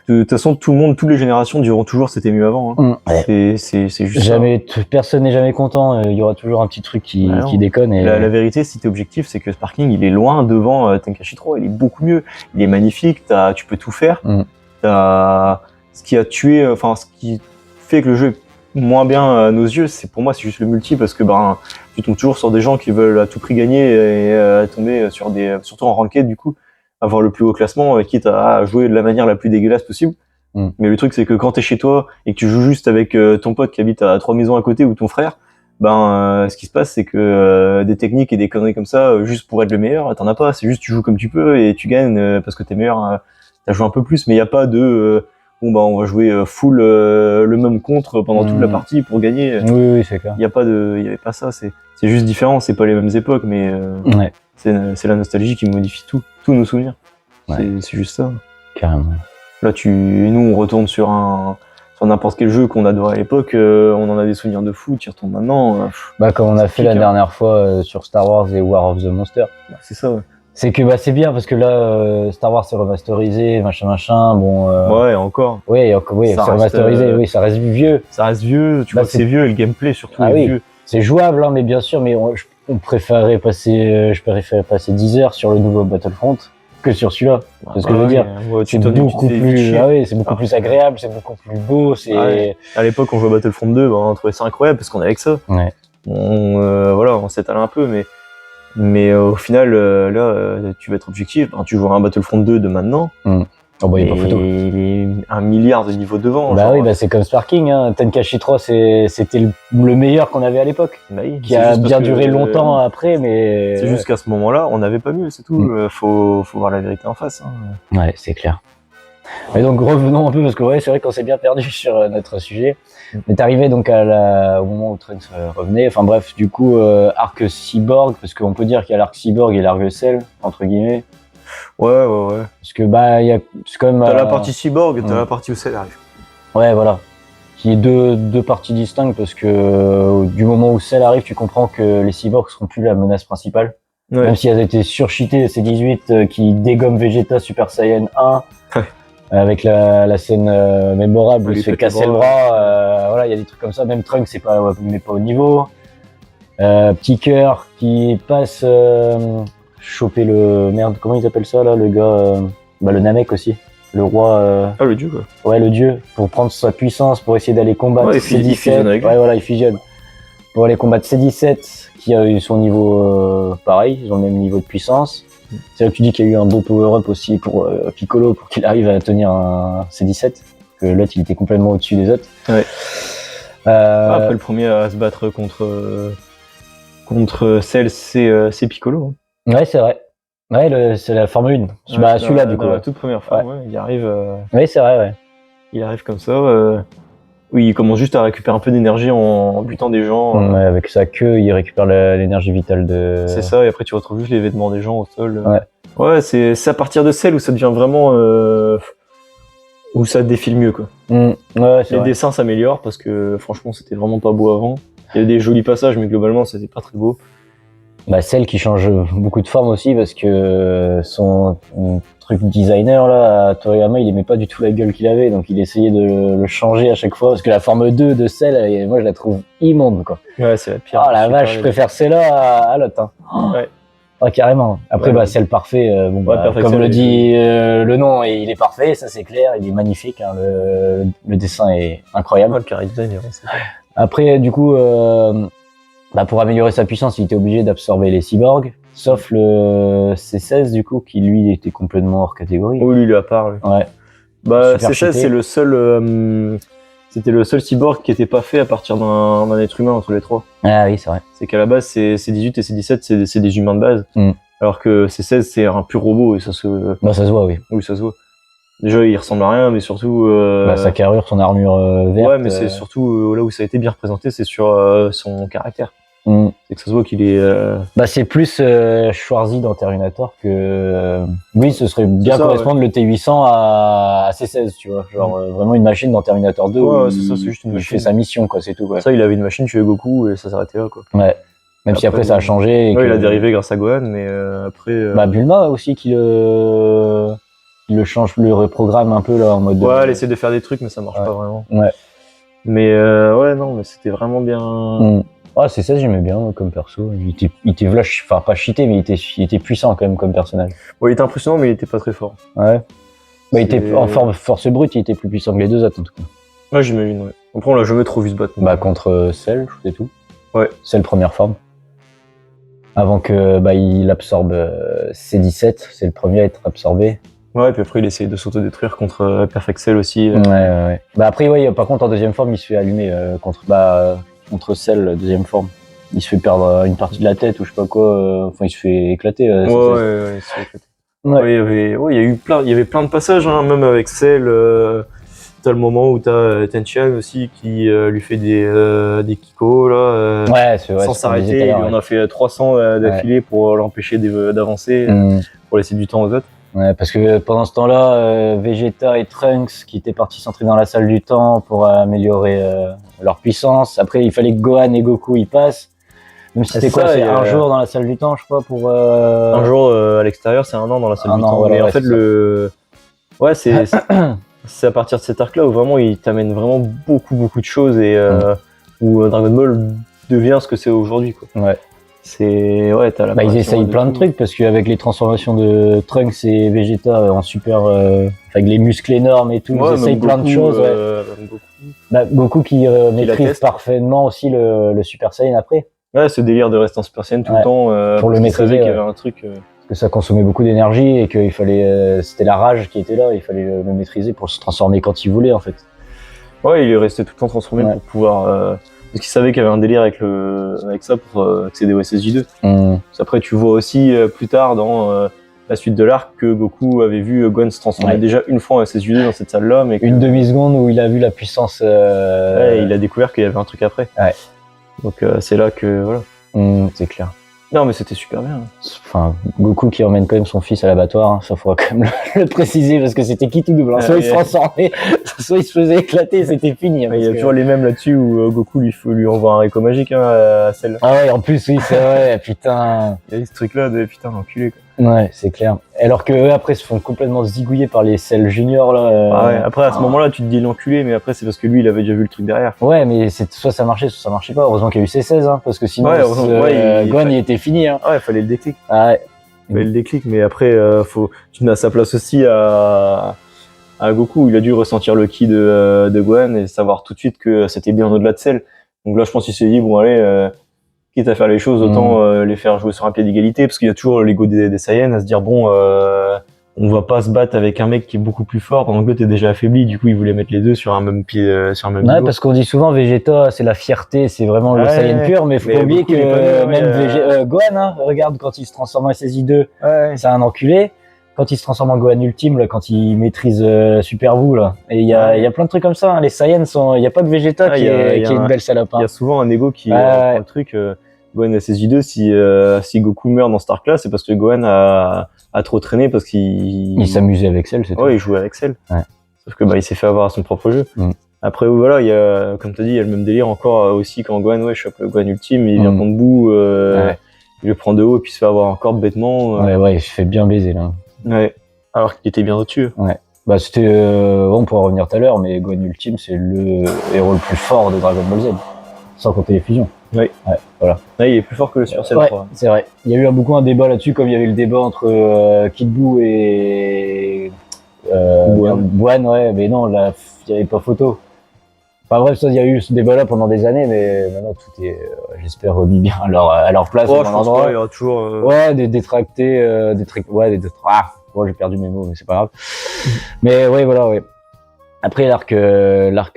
De toute façon, tout le monde, toutes les générations diront toujours c'était mieux avant. Hein. Ouais. C'est juste jamais, personne n'est jamais content. Il y aura toujours un petit truc qui déconne. Et... La vérité, si t'es objectif, c'est que Sparking, il est loin devant Tenkaichi 3. Il est beaucoup mieux. Il est magnifique. Tu peux tout faire. Ce qui a tué, enfin, ce qui fait que le jeu est moins bien à nos yeux, pour moi, c'est juste le multi parce que tu tombes toujours sur des gens qui veulent à tout prix gagner et tomber sur surtout en ranked du coup, avoir le plus haut classement, quitte à jouer de la manière la plus dégueulasse possible. Mais le truc, c'est que quand t'es chez toi et que tu joues juste avec ton pote qui habite à 3 maisons à côté ou ton frère, ce qui se passe, c'est que des techniques et des conneries comme ça, juste pour être le meilleur, t'en as pas. C'est juste tu joues comme tu peux et tu gagnes parce que t'es meilleur. T'as joué un peu plus, mais il y a pas de on va jouer full le même contre pendant toute la partie pour gagner. Oui, c'est clair. Il y avait pas ça. C'est juste différent. C'est pas les mêmes époques, mais c'est la nostalgie qui modifie tous nos souvenirs. Ouais. C'est juste ça. Carrément. Là, nous, on retourne sur n'importe quel jeu qu'on adorait à l'époque, on en a des souvenirs de fou, tu y retournes maintenant. Comme on a fait la dernière fois sur Star Wars et War of the Monster. C'est ça, ouais. C'est que c'est bien parce que là, Star Wars c'est remasterisé, machin, bon... Ouais, encore. Oui, c'est remasterisé, oui, ça reste vieux. Ça reste vieux, tu vois que c'est vieux, et le gameplay surtout est vieux. C'est jouable, hein, mais bien sûr, mais je préférais passer 10 heures sur le nouveau Battlefront que sur celui-là. C'est ce que je veux dire. Ouais, c'est beaucoup plus, c'est beaucoup plus agréable, c'est beaucoup plus beau. À l'époque, on jouait à Battlefront 2, on trouvait ça incroyable parce qu'on avait que ça. Ouais. on s'étale un peu, mais au final, là, tu vas être objectif. Tu joueras un Battlefront 2 de maintenant. Oh bah, il y a et pas photo. il est 1 milliard de niveaux devant. Bah genre. oui, bah c'est comme Sparking, hein. Tenkachi 3, c'était le meilleur qu'on avait à l'époque. Bah oui, Qui c'est a juste bien parce duré que, longtemps après, mais. C'est juste qu'à ce moment-là, on n'avait pas mieux, c'est tout. Faut voir la vérité en face. Hein. Ouais, c'est clair. Mais donc revenons un peu, parce que ouais, c'est vrai qu'on s'est bien perdu sur notre sujet. Mais t'arrivais donc au moment où Trunks revenait. Enfin bref, du coup, arc cyborg, parce qu'on peut dire qu'il y a l'arc cyborg et l'arc Cell, entre guillemets. Ouais. Parce que bah, c'est quand même. T'as la partie cyborg et t'as la partie où Cell arrive. Ouais, voilà. Qui est deux parties distinctes, parce que du moment où Cell arrive, tu comprends que les cyborgs seront plus la menace principale. Ouais. Même si elles étaient surcheatées, ces 18 qui dégomment Vegeta Super Saiyan 1. Ouais. Avec la scène mémorable où il se fait casser le bras, voilà, il y a des trucs comme ça. Même Trunks, mais pas au niveau. Petit cœur qui passe choper le merde, comment ils appellent ça là, le gars, le Namek aussi, le roi. Ah, le dieu quoi. Ouais, le dieu, pour prendre sa puissance, pour essayer d'aller combattre Ouais, il C17. fusionne avec lui. Ouais, voilà, il fusionne. Pour aller combattre C17, qui a eu son niveau pareil, ils ont le même niveau de puissance. C'est là que tu dis qu'il y a eu un beau power-up aussi pour Piccolo, pour qu'il arrive à tenir un C17, que l'autre il était complètement au-dessus des autres. Ouais. Après le premier à se battre contre Cell, c'est Piccolo. Hein. Ouais, c'est vrai. Ouais, c'est la forme 1. Celui-là du coup. La toute première fois, ouais, il arrive. Oui, c'est vrai, ouais. Il arrive comme ça. Oui, il commence juste à récupérer un peu d'énergie en butant des gens. Ouais, avec sa queue, il récupère l'énergie vitale de. C'est ça, et après tu retrouves juste les vêtements des gens au sol. Ouais. Ouais, c'est à partir de Cell où ça devient vraiment. Où ça défile mieux, quoi. Ouais, c'est Les vrai. dessins s'améliorent parce que franchement, c'était vraiment pas beau avant. Il y a des jolis passages, mais globalement, c'était pas très beau. Bah, celle qui change beaucoup de forme aussi, parce que son truc designer là, Toriyama, il aimait pas du tout la gueule qu'il avait, donc il essayait de le changer à chaque fois, parce que la forme 2 de Cell, moi je la trouve immonde quoi. Ouais, c'est la pire. Oh la vache, je préfère celle-là à l'autre. Hein. Ouais. Ouais, carrément. Après, Ouais, Cell parfait, Perfect comme Cell, le dit le nom, il est parfait, ça c'est clair, il est magnifique, hein, le dessin est incroyable. Oh, le carré design est vraiment sympa. Après, du coup, pour améliorer sa puissance, il était obligé d'absorber les cyborgs, sauf le C16 du coup, qui lui était complètement hors catégorie. Oui, lui, il est à part. Lui. Ouais. Bah, Super C16, cheaté. c'est le seul. C'était le seul cyborg qui était pas fait à partir d'un être humain entre les trois. Ah oui, c'est vrai. C'est qu'à la base, C18 et C17, c'est des humains de base. Alors que C16, c'est un pur robot et ça se. Bah, ça se voit, oui. Oui, ça se voit. Déjà, il ressemble à rien, mais surtout. Sa carrure, son armure verte. Ouais, mais c'est surtout là où ça a été bien représenté, c'est sur son caractère. C'est que ça se voit qu'il est. C'est plus Schwarzy dans Terminator que. Oui, ce serait bien ça, correspondre le T800 à C16, tu vois. Genre vraiment une machine dans Terminator 2 Ouais, où c'est ça, c'est juste une il machine. fait sa mission, quoi, c'est tout. Quoi. Ça, il avait une machine tuer Goku et ça s'arrêtait là, quoi. Ouais. Même si après ça a changé. Et ouais, il a dérivé grâce à Gohan, mais après. Bulma aussi qui le change, le reprogramme un peu là en mode. Ouais, elle essaie de faire des trucs, mais ça marche pas vraiment. Ouais. Mais ouais, non, mais c'était vraiment bien. Ah, c'est ça, j'aimais bien comme perso. Il était flash, enfin pas cheaté, mais il était puissant quand même comme personnage. Ouais, il était impressionnant, mais il était pas très fort. Ouais. Il était en force brute, il était plus puissant que les deux autres en tout cas. Ouais, j'imagine, ouais. Après, on l'a jamais trop vu se battre. Contre Cell, c'est tout. Ouais. Cell première forme. Avant que il absorbe C17, c'est le premier à être absorbé. Ouais, et puis après, il essaye de s'autodétruire contre Perfect Cell aussi. Ouais. Après, par contre, en deuxième forme, il se fait allumer contre Cell, deuxième forme. Il se fait perdre une partie de la tête ou je sais pas quoi. Il se fait éclater. Ouais, il se fait éclater. Ouais, il y avait plein de passages, hein, même avec Cell. T'as le moment où t'as Tenchian aussi qui lui fait des kikos là, sans s'arrêter. Il en a fait 300 d'affilée pour l'empêcher d'avancer, pour laisser du temps aux autres. Ouais, parce que pendant ce temps-là, Vegeta et Trunks qui étaient partis s'entraîner dans la salle du temps pour améliorer leur puissance. Après, il fallait que Gohan et Goku y passent. Même si c'était quoi, c'est un jour dans la salle du temps, je crois, pour. Un jour à l'extérieur, c'est 1 an dans la salle du temps. Voilà, mais en fait, ouais, c'est à partir de cet arc-là où vraiment il t'amène vraiment beaucoup de choses et où Dragon Ball devient ce que c'est aujourd'hui, quoi. Ouais. Ouais, t'as la Bah, ils essayent plein de trucs parce qu'avec les transformations de Trunks et Vegeta en super, avec les muscles énormes et tout, ils essayent plein de choses. Même Goku. Bah, Goku qui maîtrise teste. parfaitement aussi le Super Saiyan après. Ouais, ce délire de rester en Super Saiyan tout le temps. Pour le parce qu'il maîtriser, savait qu'il y avait un truc. Parce que ça consommait beaucoup d'énergie et qu'il fallait, c'était la rage qui était là, il fallait le maîtriser pour se transformer quand il voulait en fait. Ouais, il est resté tout le temps transformé pour pouvoir. Parce qu'il savait qu'il y avait un délire avec ça pour accéder au SSJ2. Après, tu vois aussi plus tard dans la suite de l'arc que Goku avait vu Gohan se transformer déjà une fois en SSJ2 dans cette salle-là. Mais une demi-seconde où il a vu la puissance. Ouais, il a découvert qu'il y avait un truc après. Ouais. Donc c'est là que. Voilà. C'est clair. Non, mais c'était super bien. Enfin, Goku qui emmène quand même son fils à l'abattoir, hein, ça faudra quand même le préciser parce que c'était qui tout double. Soit il se transformait, soit il se faisait éclater, c'était fini. Il y a toujours les mêmes là-dessus où Goku lui envoie un Rico magique à celle. Ah ouais, en plus oui, c'est vrai, putain. Il y a eu ce truc-là de putain l'enculé quoi. Ouais, c'est clair. Alors que eux après se font complètement zigouiller par les Cell Junior là. Ah ouais, après à ce moment-là tu te dis l'enculé, mais après c'est parce que lui il avait déjà vu le truc derrière. Ouais, mais soit ça marchait, soit ça marchait pas. Heureusement qu'il y a eu C16, hein, parce que sinon Gohan il était fini. Hein. Ouais, il fallait le déclic. Ah ouais. Il fallait le déclic, mais après tu mets à sa place aussi à Goku. Il a dû ressentir le ki de Gohan et savoir tout de suite que c'était bien au-delà de Cell. Donc là je pense qu'il s'est dit bon allez. Quitte à faire les choses, autant les faire jouer sur un pied d'égalité, parce qu'il y a toujours l'ego des Saiyans à se dire bon, on va pas se battre avec un mec qui est beaucoup plus fort pendant que l'autre est déjà affaibli. Du coup, ils voulaient mettre les deux sur un même pied, sur un même niveau. Parce qu'on dit souvent Vegeta, c'est la fierté, c'est vraiment le Saiyan pur, mais faut pas oublier que même Gohan, hein, regarde quand il se transforme en SSJ2, c'est un enculé. Quand il se transforme en Gohan ultime, là, quand il maîtrise Super Buu, là, et il y a plein de trucs comme ça. Hein. Les Saiyans il y a pas que Vegeta qui est une belle salope. Il y a souvent un ego qui prend le truc. Gohan SSJ2, si Goku meurt dans Star Class, c'est parce que Gohan a trop traîné parce qu'il s'amusait avec Cell, c'est tout. Ouais, il jouait avec Cell. Ouais. Sauf que il s'est fait avoir à son propre jeu. Après voilà, il y a, comme t'as dit, il y a le même délire encore aussi quand Gohan chope le Gohan ultime, il vient contre Buu, il le prend de haut et puis il se fait avoir encore bêtement. Ouais, il se fait bien baiser là. Ouais. Alors qu'il était bien au-dessus. Ouais. Bah c'était on pourra revenir tout à l'heure, mais Gohan ultime c'est le héros le plus fort de Dragon Ball Z, sans compter les fusions. Oui. Ouais, voilà. Ouais, il est plus fort que le Super Saiyan 3. C'est vrai. Il y a eu beaucoup un débat là-dessus, comme il y avait le débat entre Kid Buu et Boan, ouais, mais non, là, il n'y avait pas photo. Enfin bref, ça, il y a eu ce débat-là pendant des années, mais maintenant tout est, j'espère, remis bien à leur place. Oh, je pense pas, il y aura toujours. Ouais, des détractés, bon, j'ai perdu mes mots, mais c'est pas grave. Mais ouais, voilà, ouais. Après l'arc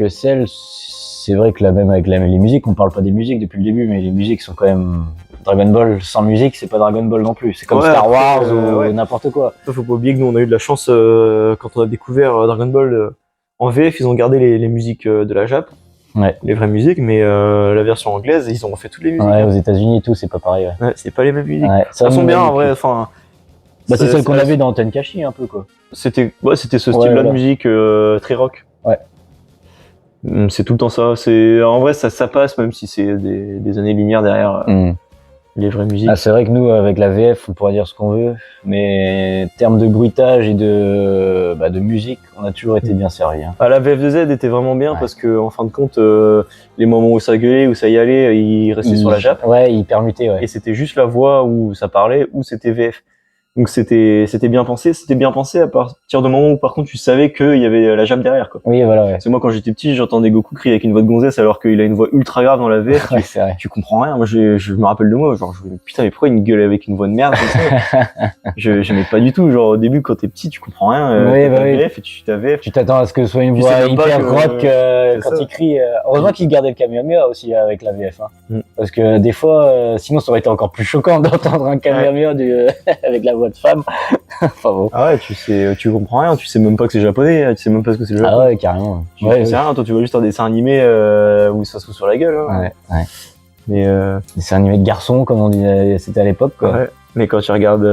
Cell, c'est vrai que là même avec les musiques, on parle pas des musiques depuis le début, mais les musiques sont quand même Dragon Ball sans musique, c'est pas Dragon Ball non plus. C'est comme Star Wars ou n'importe quoi. Faut pas oublier que nous on a eu de la chance quand on a découvert Dragon Ball en VF, ils ont gardé les musiques de la Jap, les vraies musiques, mais la version anglaise, ils ont refait toutes les musiques. Ouais, aux États-Unis et tout, c'est pas pareil. Ouais, c'est pas les mêmes musiques. Ouais, ça sont bien en vrai. Enfin, c'est celle qu'on avait dans Tenkaichi un peu quoi. C'était ce style-là de musique très rock. Ouais. C'est tout le temps ça. En vrai ça passe même si c'est des années-lumière derrière les vraies musiques. Ah, c'est vrai que nous avec la VF on pourra dire ce qu'on veut, mais en termes de bruitage et de musique, on a toujours été bien servi. Hein. La VF de Z était vraiment bien parce que en fin de compte les moments où ça gueulait, où ça y allait, il restait sur la Jap. Ouais, il permutait. Ouais. Et c'était juste la voix où ça parlait, ou c'était VF. Donc c'était bien pensé à partir du moment où par contre tu savais qu'il y avait la Jap derrière quoi. Oui voilà. Ouais. C'est moi quand j'étais petit, j'entendais Goku crier avec une voix de gonzesse alors qu'il a une voix ultra grave dans la VF. Tu comprends rien. Moi je me rappelle de moi, genre putain mais pourquoi il me gueule avec une voix de merde comme ça. J'aimais pas du tout. Genre au début quand t'es petit tu comprends rien. VF et ta VF. Tu t'attends à ce que ce soit une voix hyper rock quand il crie. Heureusement qu'il gardait le Kamehameha aussi avec la VF. Hein. Parce que des fois sinon ça aurait été encore plus choquant d'entendre un Kamehameha avec la voix de femme. Enfin bon. Ah ouais, tu comprends rien, tu sais même pas que c'est japonais, tu sais même pas ce que c'est le Japon. Ah ouais, carrément. Tu sais rien, toi tu vois juste un dessin animé où ça se fout sur la gueule. Hein. Ouais. Mais dessin animé de garçon comme on dit, c'était à l'époque quoi. Ouais. Mais quand tu regardes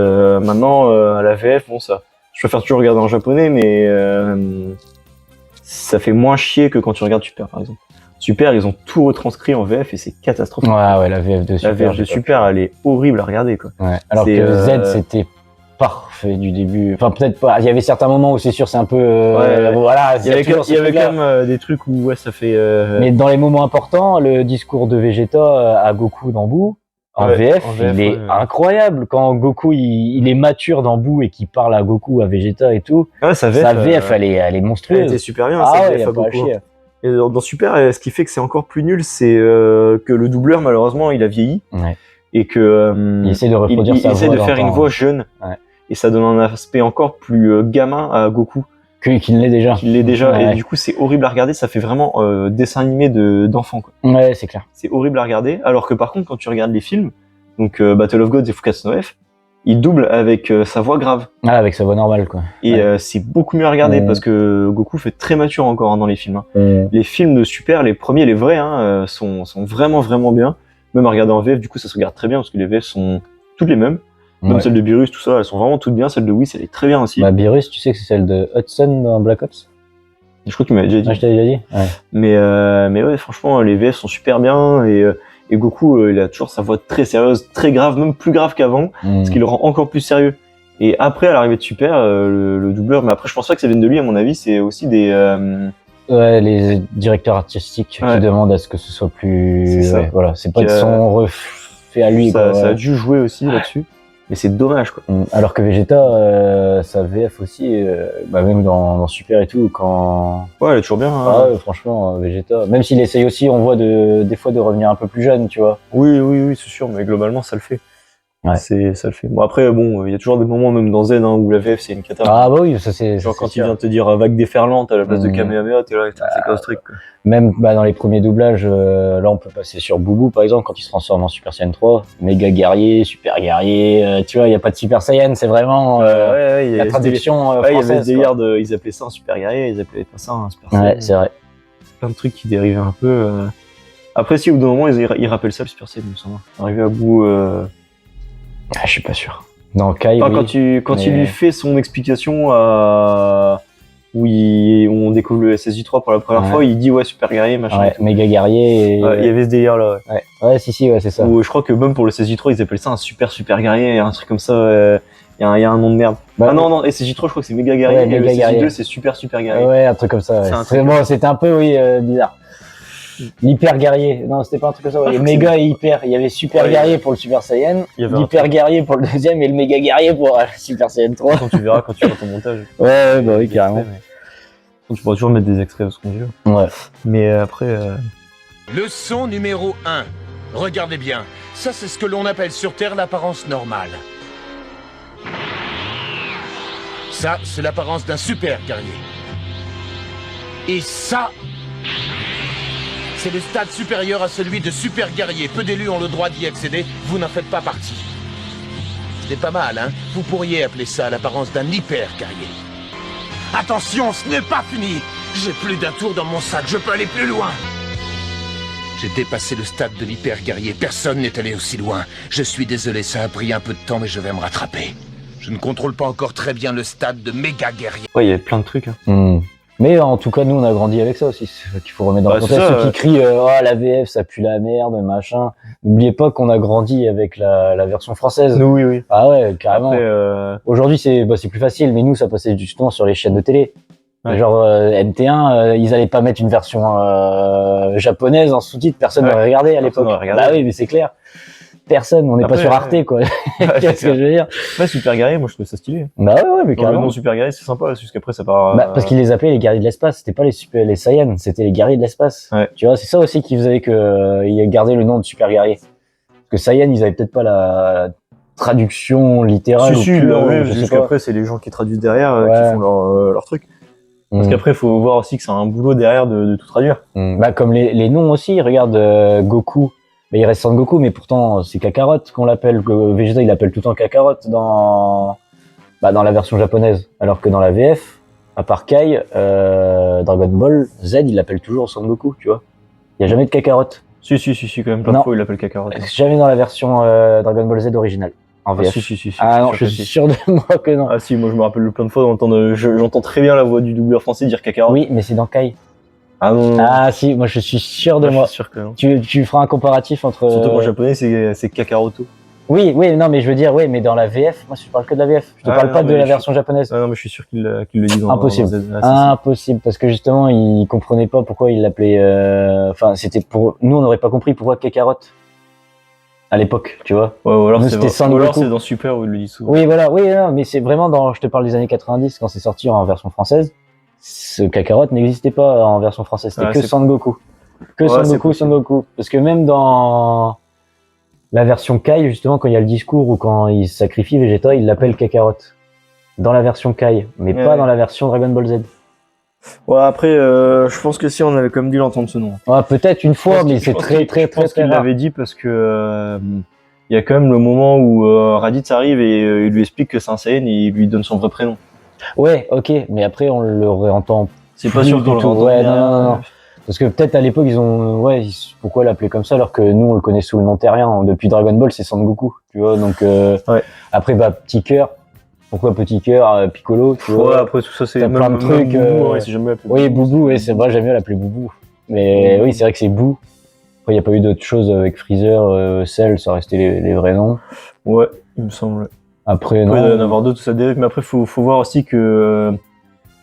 maintenant à la VF, bon ça, je préfère toujours regarder en japonais, mais ça fait moins chier que quand tu regardes Super par exemple. Super, ils ont tout retranscrit en VF et c'est catastrophique. Ouais, la VF de Super. La VF de Super, elle est horrible à regarder quoi. Ouais. Alors que Z c'était parfait du début. Enfin peut-être pas. Il y avait certains moments où c'est sûr c'est un peu. Voilà. Il y avait quand même des trucs où ça fait. Mais dans les moments importants, le discours de Vegeta à Goku dans Buu, En Ouais, VF, en VF, il est ouais. incroyable. Quand Goku, il est mature dans Boo et qu'il parle à Goku, à Vegeta et tout, Ouais, sa VF, sa VF, elle est elle monstrueuse. était super bien, Ah sa ouais, VF y a à pas à Goku. chier. Et dans Super, ce qui fait que c'est encore plus nul, c'est que le doubleur, malheureusement, il a vieilli. Ouais. Et que Il essaie de reproduire sa essaie voix de faire une d'antan. voix jeune. Ouais. Et ça donne un aspect encore plus gamin à Goku Qu'il l'est déjà. qu'il l'est déjà. Ouais. Et du coup, c'est horrible à regarder. Ça fait vraiment dessin animé d'enfant, quoi. Ouais, c'est clair. C'est horrible à regarder. Alors que par contre, quand tu regardes les films, donc Battle of Gods et Fukatsu no F, il double avec sa voix grave. Ah, avec sa voix normale, quoi. Et Ouais. c'est beaucoup mieux à regarder Ouais. parce que Goku fait très mature encore dans les films. Hein. Ouais. Les films de Super, les premiers, les vrais, sont vraiment vraiment bien. Même à regarder en VF, du coup, ça se regarde très bien parce que les VF sont toutes les mêmes. Même Ouais. celle de Beerus, tout ça, elles sont vraiment toutes bien. Celle de Whis, elle est très bien aussi. Bah, Beerus, tu sais que c'est celle de Hudson dans Black Ops? Je crois que tu m'avais déjà dit. Ah, je t'avais déjà dit? Ouais. Mais ouais, franchement, les VF sont super bien et Goku, il a toujours sa voix très sérieuse, très grave, même plus grave qu'avant, ce qui le rend encore plus sérieux. Et après, à l'arrivée de Super, le doubleur, mais après, je pense pas que ça vienne de lui, à mon avis, c'est aussi des. Ouais, les directeurs artistiques Ouais. qui demandent à ce que ce soit plus. C'est ça. Ouais, voilà, c'est pas de Que- son refait à lui, ça, quoi. ça a Ouais. dû jouer aussi là-dessus, mais c'est dommage, quoi. Alors que Vegeta, sa VF aussi, bah même dans Super et tout, quand. Ouais, elle est toujours bien. Hein. Ah ouais, franchement, Vegeta. Même s'il essaye aussi, on voit des fois de revenir un peu plus jeune, tu vois. Oui, c'est sûr, mais globalement, ça le fait. Ouais. Ça le fait. Bon, après, bon, il y a toujours des moments, même dans Z, où la VF, c'est une cata. Ah bah oui, ça c'est. Genre ça, quand c'est il sûr. vient te dire vague déferlante à la place de Mm. Kamehameha, t'es là, c'est quoi ce truc, quoi. Même bah, dans les premiers doublages, là on peut passer sur Boubou par exemple quand il se transforme en Super Saiyan 3, méga guerrier, super guerrier, tu vois, il y a pas de Super Saiyan, c'est vraiment Ouais, il y la a traduction Ouais, il y avait française. ce délire de, ils appelaient ça un super guerrier, ils appelaient pas ça un super quoi. saiyan. Ouais, c'est vrai. Plein de trucs qui dérivaient un peu. Après, si au bout d'un moment, ils rappellent ça le super saiyan, il me semble. Arrivé à bout. Ah, je suis pas sûr. Dans Kai, Enfin, oui, quand mais- il lui fait son explication où on découvre le SSJ3 pour la première Ouais. fois, il dit ouais super guerrier machin. ouais, et tout. méga guerrier. Et... Ouais, il y avait ce délire là. ouais. Ouais, si, ouais, c'est ça. Où je crois que même pour le SSJ3, ils appellent ça un super guerrier, un truc comme ça. Il y a un nom de merde. Bah, ah non, SSJ3, je crois que c'est méga guerrier. Ouais, et le méga guerrier. SSJ2, c'est super guerrier. Ouais, un truc comme ça. Ouais. C'est un C'est truc bon, c'était un peu oui bizarre. L'hyper guerrier. Non, c'était pas un truc comme ça. Ah, Ouais. je Méga et hyper. Il y avait super Ouais, guerrier pour le Super Saiyan, il y avait un l'hyper guerrier pour le deuxième et le méga guerrier pour Super Saiyan 3. Quand tu verras, quand tu feras ton montage. Ouais, bah oui, Des carrément. extraits, mais- Tu pourras toujours mettre des extraits de ce qu'on veut. Ouais. Mais après. Leçon numéro 1. Regardez bien. Ça, c'est ce que l'on appelle sur Terre l'apparence normale. Ça, c'est l'apparence d'un super guerrier. Et ça, c'est le stade supérieur à celui de super guerrier. Peu d'élus ont le droit d'y accéder. Vous n'en faites pas partie. C'est pas mal, hein? Vous pourriez appeler ça l'apparence d'un hyper guerrier. Attention, ce n'est pas fini. J'ai plus d'un tour dans mon sac. Je peux aller plus loin. J'ai dépassé le stade de l'hyper-guerrier. Personne n'est allé aussi loin. Je suis désolé, ça a pris un peu de temps, mais je vais me rattraper. Je ne contrôle pas encore très bien le stade de méga-guerrier. Ouais, il y avait plein de trucs. Hein. Mais en tout cas, nous, on a grandi avec ça aussi. C'est ça qu'il faut remettre dans Bah, le c'est contexte. ça, Ceux qui crient oh, la VF, ça pue la merde, machin. N'oubliez pas qu'on a grandi avec la version française. Nous, oui. Ah ouais, carrément. Après, Aujourd'hui, c'est plus facile, mais nous, ça passait justement sur les chaînes de télé. Ouais. Genre MT1, ils allaient pas mettre une version japonaise en sous-titres, personne n'aurait regardé à l'époque. Personne n'aurait regardé. Bah oui, mais c'est clair. Personne, on n'est pas Après, sur Arte, quoi. Qu'est-ce que je veux dire? ouais, super guerrier, moi je trouve ça stylé. Bah ouais, mais Genre, le carrément. nom super guerrier, c'est sympa, parce qu'après ça part. Bah, parce qu'ils les appelaient les guerriers de l'espace, c'était pas les Saiyans, c'était les guerriers de l'espace. Ouais. Tu vois, c'est ça aussi qui faisait que ils gardaient le nom de super guerrier. Parce que Saiyan, ils avaient peut-être pas la traduction littérale. Si, ou pure, bah, ou oui, je sais juste pas. qu'après, c'est les gens qui traduisent derrière Ouais. qui font leur truc. Parce qu'après, il faut voir aussi que c'est un boulot derrière de tout traduire. Bah, comme les noms aussi, regarde Goku. Bah, il reste Son Goku, mais pourtant c'est Kakarot qu'on l'appelle. Vegeta, il l'appelle tout le temps Kakarot dans la version japonaise. Alors que dans la VF, à part Kai, Dragon Ball Z, il l'appelle toujours Son Goku, tu vois. Il y a jamais de Kakarot. Si, quand même, plein de Non. fois, il l'appelle Kakarot. Jamais dans la version Dragon Ball Z originale. En Ah, VF. si. Ah non, sûr je que suis si. sûr de moi que non. Ah si, moi je me rappelle plein de fois j'entends très bien la voix du doubleur français dire Kakarot. Oui, mais c'est dans Kai. Ah non. Ah si, moi je suis sûr de je moi. suis sûr que non. Tu feras un comparatif entre. Surtout qu'en japonais, c'est Kakaroto. Oui, non, mais je veux dire, oui, mais dans la VF, moi je parle que de la VF. Je te Ah, parle non, pas de mais la je- version japonaise. Ah non, mais je suis sûr qu'il le dit dans Impossible. dans Z. Ah, si, si. Impossible, parce que justement, ils comprenaient pas pourquoi ils l'appelaient. Enfin, c'était pour nous, on n'aurait pas compris pourquoi Kakarot. à l'époque, tu vois. Ouais, ou alors Nous, c'est c'était Son ou alors Goku. c'est dans Super où il le dit souvent. Oui, voilà, oui, non, mais c'est vraiment je te parle des années 90 quand c'est sorti en version française. Ce Kakarot n'existait pas en version française, c'était Ouais, que c'est- Son Goku. Que Ouais, Son c'est Goku, Son possible. Goku. Parce que même dans la version Kai, justement, quand il y a le discours ou quand il sacrifie Vegeta, il l'appelle Kakarot. Dans la version Kai, mais Ouais, pas ouais. dans la version Dragon Ball Z. Ouais, après, je pense que si on avait quand même dû l'entendre ce nom. Ah, peut-être une fois, mais c'est très, très, Je très, pense très qu'il rare. l'avait dit parce que il y a quand même le moment où Raditz arrive et il lui explique que c'est un Saiyan et il lui donne son vrai prénom. Ouais, ok, mais après, on le réentend. C'est pas plus sûr du qu'on le tout. réentende Ouais, derrière. non. Parce que peut-être à l'époque, ils ont, pourquoi l'appeler comme ça alors que nous, on le connaît sous le nom terrien. Depuis Dragon Ball, c'est Son Goku, tu vois. Donc, Ouais. après, Petit Cœur. Pourquoi Petit Cœur, Piccolo, tu vois. Ouais, après tout ça, c'est T'as plein de trucs, Boubou, ouais, c'est jamais appelé Oui, Boubou, Boubou, oui, c'est vrai, j'aime mieux l'appeler Boubou. Mais Boubou. oui, c'est vrai que c'est Bou. Après, il n'y a pas eu d'autres choses avec Freezer, Cell, ça restait les vrais noms. Ouais, il me semble. Après, Après, il doit y en non. avoir d'autres, tout ça dérive. Mais après, faut voir aussi que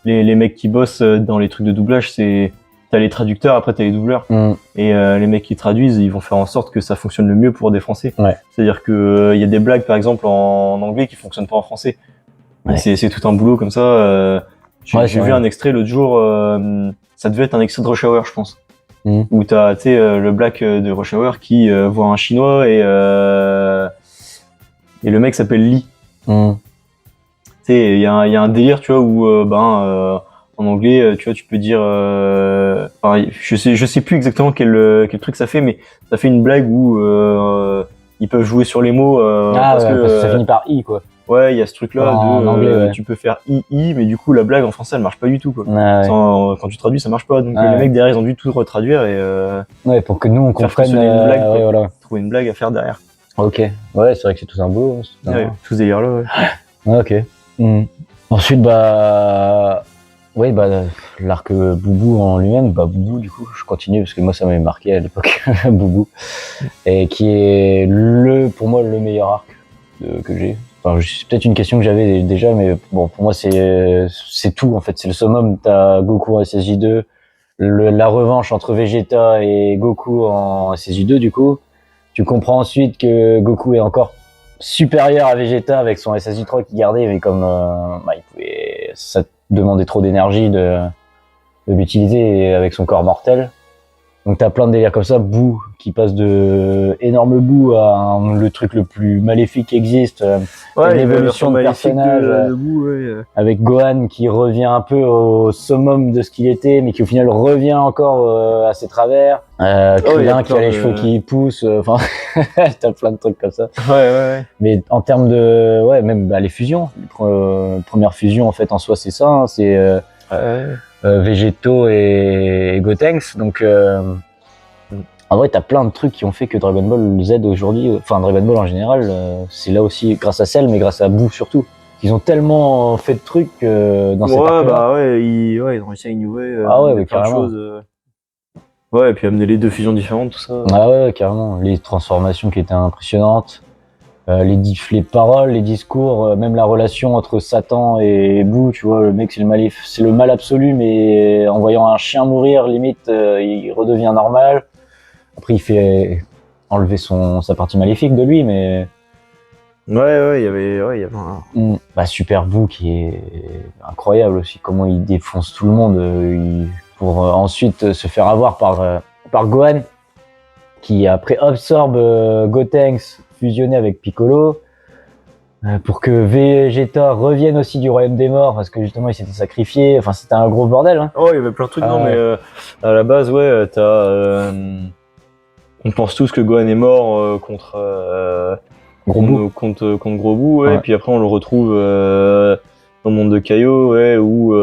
les mecs qui bossent dans les trucs de doublage, t'as les traducteurs, après t'as les doubleurs. Et les mecs qui traduisent, ils vont faire en sorte que ça fonctionne le mieux pour des Français. Ouais. C'est-à-dire que il y a des blagues, par exemple, en anglais qui fonctionnent pas en français. Ouais. C'est tout un boulot comme ça. Ouais, J'ai c'est vu vrai. un extrait l'autre jour, ça devait être un extrait de Rush Hour, je pense. Où t'as, tu sais, le black de Rush Hour qui voit un chinois et le mec s'appelle Lee. Tu sais, il y a un délire, tu vois, où en anglais, tu vois, tu peux dire, enfin, je sais plus exactement quel truc ça fait, mais ça fait une blague où ils peuvent jouer sur les mots parce que ça finit par I, quoi. Ouais, il y a ce truc-là En anglais, ouais. tu peux faire i, mais du coup la blague en français elle marche pas du tout, quoi. Ouais. Quand tu traduis, ça marche pas. Donc les mecs derrière ils ont dû tout retraduire et ouais, pour que nous on faire comprenne fonctionner une blague, quoi. ouais, voilà. Trouver une blague à faire derrière. Ok. Ouais, c'est vrai que c'est tout un boulot. Ouais, tout ce délire-là. Ouais. Ouais, ok. Ensuite, l'arc Boubou en lui-même, Boubou, du coup, je continue parce que moi ça m'avait marqué à l'époque, Boubou, et qui est pour moi le meilleur arc que j'ai. Enfin, c'est peut-être une question que j'avais déjà, mais bon, pour moi c'est tout en fait, c'est le summum. T'as Goku en SSJ2, la revanche entre Vegeta et Goku en SSJ2 du coup. Tu comprends ensuite que Goku est encore supérieur à Vegeta avec son SSJ3 qu'il gardait, mais comme ça demandait trop d'énergie de l'utiliser avec son corps mortel. Donc t'as plein de délires comme ça, Boo qui passe de énorme Boo à le truc le plus maléfique qui existe. Ouais, une évolution de personnage de Boo, ouais. avec Gohan qui revient un peu au summum de ce qu'il était, mais qui au final revient encore à ses travers. Krillin qui a les cheveux qui poussent. Enfin, t'as plein de trucs comme ça. Ouais. Mais en termes de, même les fusions, première fusion en fait en soi c'est ça, hein, c'est Végétaux et Gotenks. Donc en vrai t'as plein de trucs qui ont fait que Dragon Ball Z aujourd'hui, enfin Dragon Ball en général, c'est là aussi grâce à Cell, mais grâce à Boo surtout. Ils ont tellement fait de trucs dans cette arc-là. Ils ont réussi à innover plein carrément. de choses. Ouais, et puis amener les deux fusions différentes, tout ça. Ah ouais, carrément. Les transformations qui étaient impressionnantes. Les paroles, les discours, même la relation entre Satan et Boo, tu vois, le mec c'est le mal absolu, mais en voyant un chien mourir, limite, il redevient normal. Après, il fait enlever sa partie maléfique de lui, mais... Ouais, il y avait un... Super Boo qui est incroyable aussi, comment il défonce tout le monde, pour ensuite se faire avoir par Gohan, qui après absorbe Gotenks fusionné avec Piccolo, pour que Vegeta revienne aussi du royaume des morts, parce que justement il s'était sacrifié, enfin c'était un gros bordel. Hein. Oh, il y avait plein de trucs, non, mais à la base, ouais, on pense tous que Gohan est mort contre Gros Boo. contre Gros Boo, ouais, Ouais. et puis après on le retrouve dans le monde de Kaio, ouais, où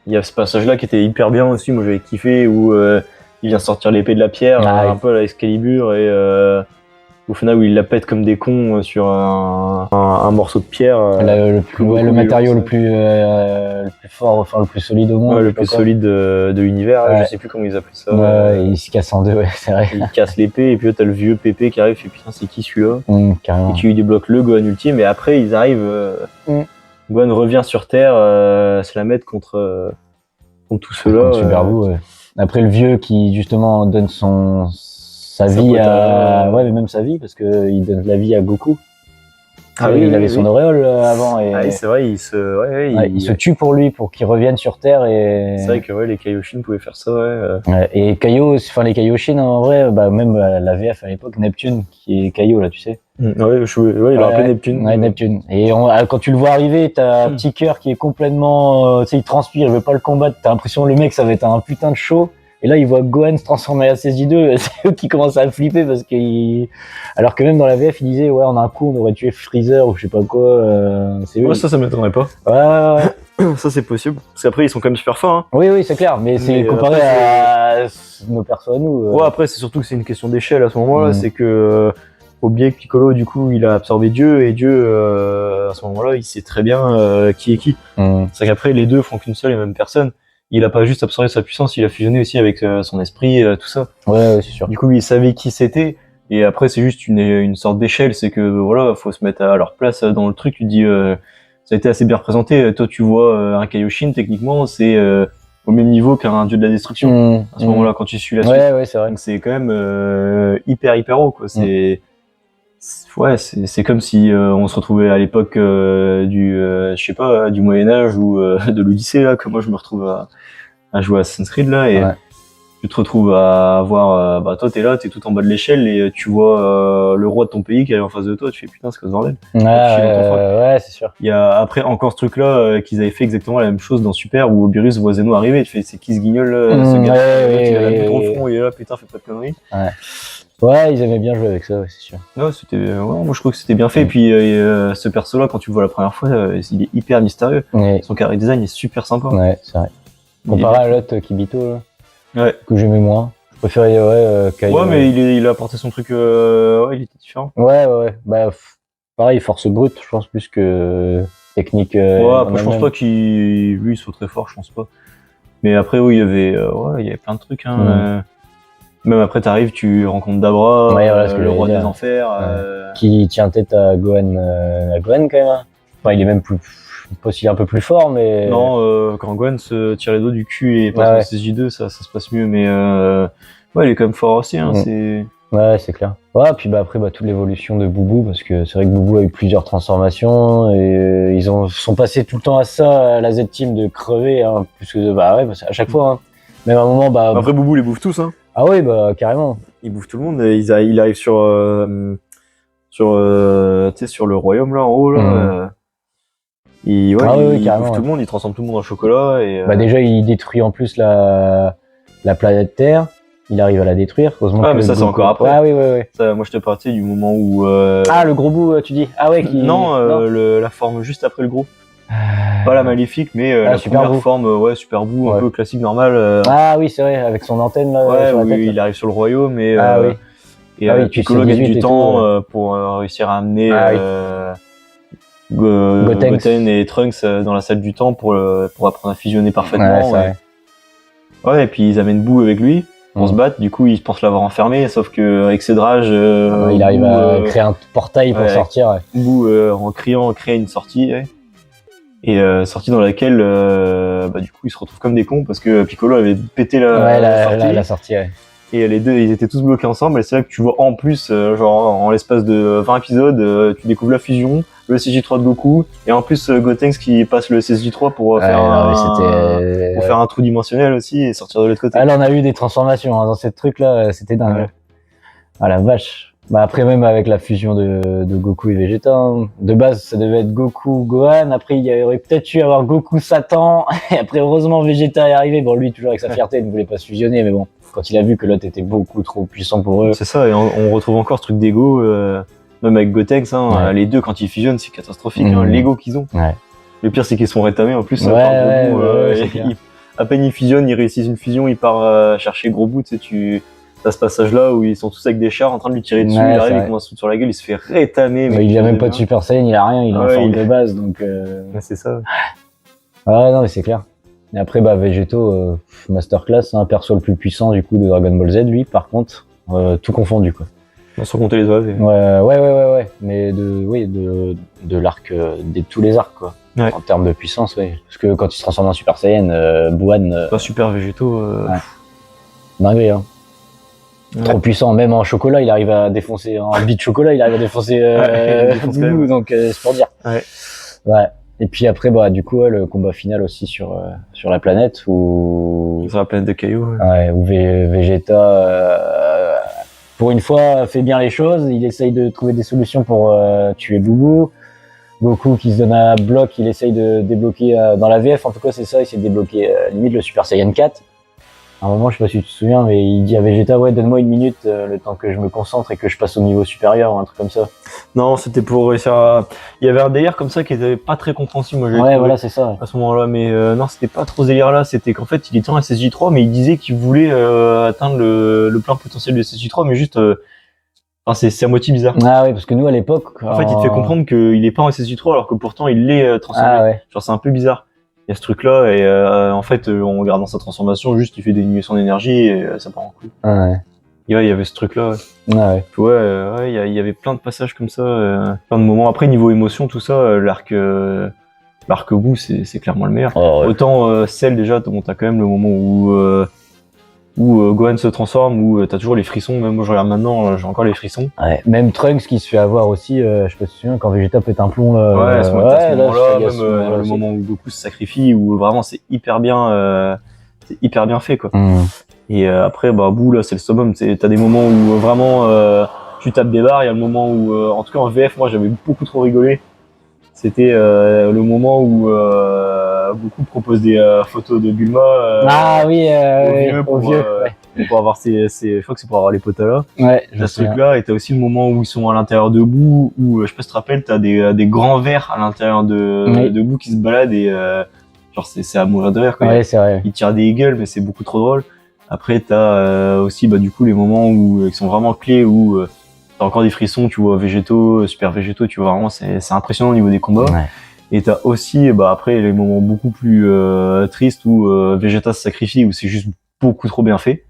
il y a ce passage-là qui était hyper bien aussi, moi j'avais kiffé, où il vient sortir l'épée de la pierre, un peu à la Excalibur, et au final où il la pète comme des cons sur un morceau de pierre. Le matériau le plus fort, enfin le plus solide au monde. Ouais, le plus solide de l'univers, Ouais. je sais plus comment ils appellent ça. Ouais, il se casse en deux, ouais, c'est vrai. Il casse l'épée, et puis là t'as le vieux Pépé qui arrive, et putain c'est qui celui-là, carrément. et qui lui débloque le Gohan ultime, et après ils arrivent, Gohan revient sur Terre, se la mettre contre tout cela. Super Boo, ouais. Après le vieux qui justement donne sa Ça vie peut être, à... Ouais, mais même sa vie, parce qu'il donne la vie à Goku. Ah oui, il oui, avait oui. son auréole avant, et Ah oui, c'est vrai, il se tue pour lui, pour qu'il revienne sur Terre. Et... C'est vrai que les Kaioshin pouvaient faire ça, Ouais, et Kaio, enfin les Kaioshin en vrai, bah même la VF à l'époque, Neptune, qui est Kaio là, tu sais. Ouais, il a appelé Neptune. Ouais, Neptune. Et quand tu le vois arriver, t'as un petit cœur qui est complètement, tu sais, il transpire, il veut pas le combattre. T'as l'impression le mec, ça va être un putain de show. Et là, il voit Gohan se transformer à SSJ2, c'est eux qui commencent à flipper parce qu'il, alors que même dans la VF, il disait, ouais, on a un coup, on aurait tué Freezer ou je sais pas quoi. C'est eux. Ouais, ça m'étonnerait pas. Ouais. Ça, c'est possible. Parce qu'après, ils sont quand même super forts. Hein. Oui, c'est clair, mais c'est comparé après, à nos persos à nous. Ouais, après, c'est surtout que c'est une question d'échelle à ce moment-là. Mm. C'est que, faut oublier que Piccolo, du coup, il a absorbé Dieu, et Dieu, à ce moment-là, il sait très bien qui est qui. C'est qu'après, les deux font qu'une seule et même personne. Il a pas juste absorbé sa puissance, il a fusionné aussi avec son esprit, tout ça. Ouais, c'est sûr. Du coup, il savait qui c'était. Et après, c'est juste une sorte d'échelle. C'est que, voilà, faut se mettre à leur place dans le truc. Tu te dis, ça a été assez bien représenté. Toi, tu vois un Kaioshin, techniquement, c'est au même niveau qu'un dieu de la destruction. À ce moment-là, quand tu suis la suite. Ouais, c'est vrai. Donc, c'est quand même hyper haut, quoi. C'est comme si on se retrouvait à l'époque je sais pas, du Moyen-Âge ou de l'Odyssée, là, que moi, je me retrouve à jouer à Assassin's Creed, là, et tu te retrouves à avoir, toi, t'es là, t'es tout en bas de l'échelle, et tu vois le roi de ton pays qui est en face de toi, tu fais putain, c'est quoi ce bordel? Ouais, c'est sûr. Il y a après encore ce truc-là qu'ils avaient fait exactement la même chose dans Super, où Obirus voit Zeno arriver, tu fais, c'est qui ce guignol, ce gars? Il a la butte dans le front, il est là, putain, fais pas de conneries. Ouais, ils aimaient bien jouer avec ça, ouais, c'est sûr. Ouais, moi je trouve que c'était bien fait. Et puis ce perso-là, quand tu le vois la première fois, il est hyper mystérieux. Son character design est super sympa. Ouais, c'est vrai. Comparé à l'autre Kibito, là, ouais, que j'aimais moins. Je préférais Kai. Ouais, mais il a apporté son truc. Ouais, il était différent. Ouais. Bah, pareil, force brute, je pense, plus que technique. Ouais, après, je pense pas lui, il soit très fort, je pense pas. Mais après, oui, il y avait plein de trucs. Hein, Même après, t'arrives, tu rencontres Dabra, le roi des enfers. Qui tient tête à Gohan, quand même. Enfin, il est même possible un peu plus fort, mais... Non, quand Gohan se tire les doigts du cul et passe au CJ2, ça se passe mieux, mais ouais, il est quand même fort aussi, hein, c'est... Ouais, c'est clair. Ouais, puis après, toute l'évolution de Boubou, parce que c'est vrai que Boubou a eu plusieurs transformations, et ils sont passés tout le temps à ça, à la Z-Team, de crever, hein, plus que... parce qu'à chaque fois, hein, même à un moment, Après, Boubou les bouffe tous, hein. Ah oui, carrément. Il bouffe tout le monde, il arrive sur le royaume, là, en haut, là, il bouffe tout le monde, il transforme tout le monde en chocolat, et... déjà, il détruit en plus la planète Terre. Il arrive à la détruire. Heureusement mais ça, c'est encore après. Ah oui. Ça, moi, je te parlais du moment où... Ah, le gros bout, tu dis. Ah ouais, Non, la forme juste après le gros. Pas la maléfique, mais la première forme, super bout, un peu classique, normal. Ah oui, c'est vrai, avec son antenne, là, ouais, sur la tête, il arrive sur le royaume, et... et Piccolo gagne du temps pour réussir à amener Goten et Trunks dans la salle du temps pour apprendre à fusionner parfaitement. Ouais, et puis ils amènent Boo avec lui pour se battre. Du coup, ils pensent l'avoir enfermé, sauf que avec ses drages, il arrive à créer un portail pour sortir. Boo, en criant, crée une sortie. Et sortie dans laquelle, du coup, ils se retrouvent comme des cons parce que Piccolo avait pété la sortie. Et les deux, ils étaient tous bloqués ensemble, et c'est là que tu vois en plus, en l'espace de 20 épisodes, tu découvres la fusion, le CJ3 de Goku, et en plus Gotenks qui passe le CJ3 pour faire un trou dimensionnel aussi et sortir de l'autre côté. Ah là, on a eu des transformations dans cette truc-là, c'était dingue. Ouais. Ah la vache. Après, même avec la fusion de Goku et Vegeta, hein. De base, ça devait être Goku, Gohan. Après, il y aurait peut-être eu avoir Goku, Satan. Et après, heureusement, Vegeta est arrivé. Bon, lui, toujours avec sa fierté, il ne voulait pas se fusionner, mais bon. Quand il a vu que l'autre était beaucoup trop puissant pour eux. C'est ça, et on retrouve encore ce truc d'ego, même avec Gotenks, hein, les deux quand ils fusionnent, c'est catastrophique, l'ego qu'ils ont. Ouais. Le pire, c'est qu'ils sont rétamés en plus. À peine ils fusionnent, ils réussissent une fusion, ils partent chercher Gros Bout, t'as ce passage-là où ils sont tous avec des chars en train de lui tirer dessus, il arrive, il commence à se foutre sur la gueule, il se fait rétamer. Il a même pas de Super Saiyan, il a rien, il est en forme de base, donc... C'est ça. Ah non, mais c'est clair. Et après, Végéto, masterclass, un perso le plus puissant du coup de Dragon Ball Z, lui, par contre, tout confondu, quoi. Sans compter les OAV. Ouais. Mais de l'arc, de tous les arcs, quoi. Ouais. En termes de puissance, Parce que quand il se transforme en Super Saiyan, Buan... Super Végéto... Dinguerie, hein. Trop puissant, même en chocolat, il arrive à défoncer, en bit de chocolat, il arrive à défoncer il défonce quand Boubou, même. donc c'est pour dire. Ouais. Ouais. Et puis après, bah, du coup, ouais, le combat final aussi sur la planète où Sur la planète de cailloux. Ouais. ouais, où Vegeta, pour une fois, fait bien les choses. Il essaye de trouver des solutions pour tuer Boubou. Goku qui se donne à bloc, il essaye de débloquer dans la VF, en tout cas c'est ça, il s'est débloqué limite le Super Saiyan 4. À un moment, je sais pas si tu te souviens, mais il dit à Vegeta, ouais, donne-moi une minute, le temps que je me concentre et que je passe au niveau supérieur, ou un truc comme ça. Non, c'était pour réussir à... Il y avait un délire comme ça qui était pas très compréhensible, moi j'ai Ouais, trouvé, voilà, c'est ça. à ce moment-là, mais non, c'était pas trop ce délire-là, c'était qu'en fait, il était en SSJ3, mais il disait qu'il voulait atteindre le plein potentiel du SSJ3, mais juste... Enfin, c'est à moitié bizarre. Ah oui, parce que nous, à l'époque... En fait, il te fait comprendre qu'il est pas en SSJ3, alors que pourtant, il l'est transformé. Ah ouais. Genre, c'est un peu bizarre. Il y a ce truc-là, et en fait, en regardant sa transformation, juste, il fait des diminutions d'énergie, et ça part en couille. Ah ouais. Et ouais, il y avait ce truc-là, ouais. Ah ouais. Ouais, il y avait plein de passages comme ça, plein de moments. Après, niveau émotion, tout ça, l'arc Boo, c'est clairement le meilleur. Oh, ouais. Autant Cell, déjà, bon, t'as quand même le moment où Gohan se transforme, où t'as toujours les frissons. Même moi, je regarde maintenant, j'ai encore les frissons. Ouais. Même Trunks qui se fait avoir aussi, je sais pas si tu te souviens, quand Vegeta pète un plomb là. Ouais, à ce moment-là, là, même il y a le aussi. moment où Goku se sacrifie, où vraiment c'est hyper bien fait, quoi. Et après, bah, Boo, là, c'est le summum. T'as des moments où vraiment tu tapes des barres. Il y a le moment où, en tout cas en VF, moi, j'avais beaucoup trop rigolé. C'était le moment où Goku propose des photos de Bulma Ah oui, au vieux, pour avoir je crois que c'est pour avoir les potas là. Ouais, je T'as ce sais. truc-là, et t'as aussi le moment où ils sont à l'intérieur de Boo, où je sais pas si tu te rappelles, t'as des grands verres à l'intérieur de Boo qui se baladent, et genre c'est à mourir de rire, quoi. Ouais, c'est vrai. Ils tirent des gueules, mais c'est beaucoup trop drôle. Après, t'as aussi, bah, du coup, les moments où qui sont vraiment clés, où t'as encore des frissons, tu vois Végétaux, Super Végétaux, tu vois, vraiment, c'est impressionnant au niveau des combats. Ouais. Et t'as aussi, bah, après, les moments beaucoup plus tristes, où Vegeta se sacrifie, où c'est juste beaucoup trop bien fait.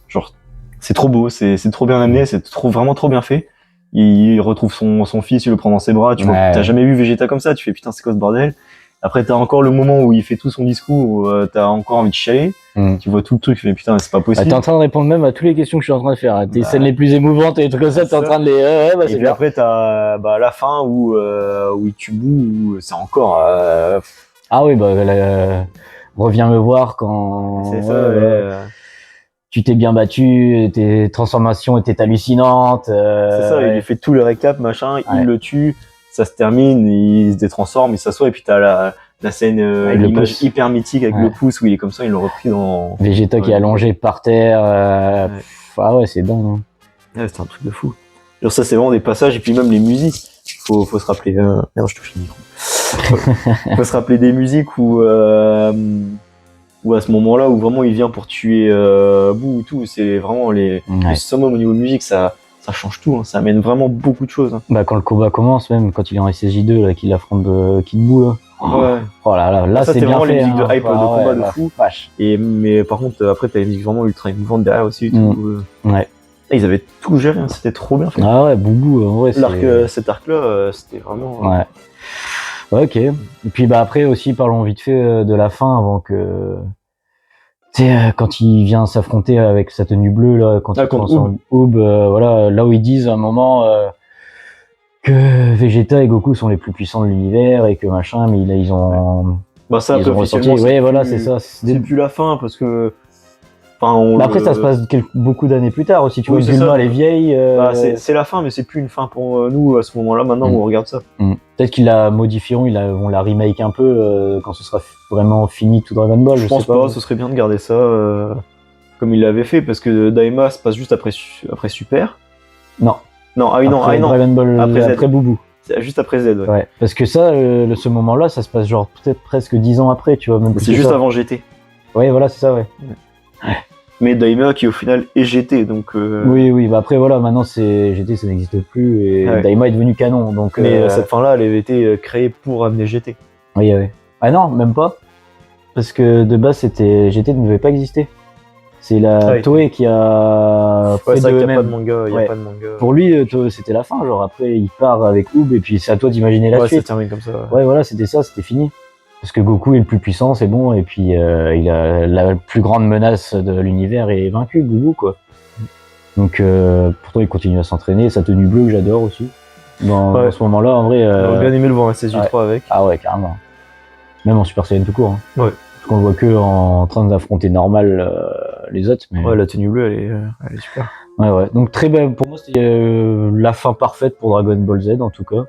Genre, c'est trop beau, c'est trop bien amené, c'est vraiment trop bien fait. Il retrouve son fils, il le prend dans ses bras, tu vois, t'as jamais vu Vegeta comme ça, tu fais putain, c'est quoi ce bordel? Après, t'as encore le moment où il fait tout son discours, où t'as encore envie de chialer. Tu vois tout le truc, tu fais putain, c'est pas possible. T'es en train de répondre même à toutes les questions que je suis en train de faire. Tes scènes les plus émouvantes et des trucs comme ça, t'es en train de les. Ouais, bah, et c'est puis bien. après, t'as la fin où il tue Boo, où c'est encore. Ah oui, bah, reviens me voir quand. C'est ça, tu t'es bien battu, tes transformations étaient hallucinantes. C'est ça, il lui fait tout le récap, machin, il le tue, ça se termine, il se détransforme, il s'assoit, et puis t'as la scène, l'image hyper mythique avec le pouce où il est comme ça, ils l'ont repris dans... Vegeta qui est allongé par terre. Ah ouais, c'est dingue. Hein. Ouais, c'est un truc de fou. Genre ça, c'est vraiment des passages, et puis même les musiques, faut se rappeler... Merde, je touche le micro. Faut se rappeler des musiques où à ce moment-là, où vraiment il vient pour tuer Boo ou tout, c'est vraiment les summums au niveau de musique, ça change tout, hein, ça amène vraiment beaucoup de choses. Hein. Bah, quand le combat commence, même quand il est en SSJ2, là, qu'il affronte Kid Boo, là. Ouais. Oh là, ça, c'est bien vraiment fait. les musiques hein. de hype de combat de fou. Vache. Mais par contre, après, t'as les musiques vraiment ultra émouvantes derrière aussi. Tout, Ouais. Et ils avaient tout géré, hein, c'était trop bien fait. Ah ouais, Boubou, en vrai, cet arc-là, c'était vraiment... Ouais. Ok. Et puis bah après aussi, parlons vite fait de la fin avant que... Tu sais, quand il vient s'affronter avec sa tenue bleue, là, quand il transforme Oob, voilà, là où ils disent à un moment que Vegeta et Goku sont les plus puissants de l'univers et que machin, mais là ils ont... Bah ça, ils ont ressenti. Ouais, voilà, c'est ça. C'est plus la fin, parce que... Enfin, après, ça se passe beaucoup d'années plus tard aussi. Tu vois, Bulma, elle est vieille. C'est la fin, mais c'est plus une fin pour nous à ce moment-là, maintenant où on regarde ça. Peut-être qu'ils la modifieront, on la remake un peu quand ce sera vraiment fini tout Dragon Ball. Je pense pas, ce serait bien de garder ça comme il l'avait fait, parce que Daima se passe juste après Super. Non. Non, après Dragon Ball, après Boubou. C'est juste après Z, ouais. Parce que ça, ce moment-là, ça se passe genre peut-être presque 10 ans après, tu vois. Même c'est juste avant GT. Ouais, voilà, c'est ça, ouais. Mais Daima qui au final est GT, donc... Oui, bah après voilà, maintenant GT ça n'existe plus et Daima est devenu canon, donc... Mais cette fin-là, elle avait été créée pour amener GT. Oui. Ah non, même pas, parce que de base GT ne devait pas exister. C'est la Toei qui a fait ça, de y a même. pas de manga, y a pas de manga. Pour lui, c'était la fin, genre après il part avec Oob et puis c'est à toi d'imaginer la suite. Ça termine comme ça. Ouais, voilà, c'était ça, c'était fini. Parce que Goku est le plus puissant, c'est bon, et puis il a la plus grande menace de l'univers est vaincu, Boubou, quoi. Donc pourtant il continue à s'entraîner, sa tenue bleue que j'adore aussi. Dans ce moment-là, en vrai. J'aurais bien aimé le voir en SSJ3 avec. Ah ouais, carrément. Même en Super Saiyan tout court. Hein. Ouais. Parce qu'on le voit que en train d'affronter normal les autres. Mais... Ouais, la tenue bleue, elle est super. Ouais. Donc très bien. Pour moi, c'était la fin parfaite pour Dragon Ball Z en tout cas.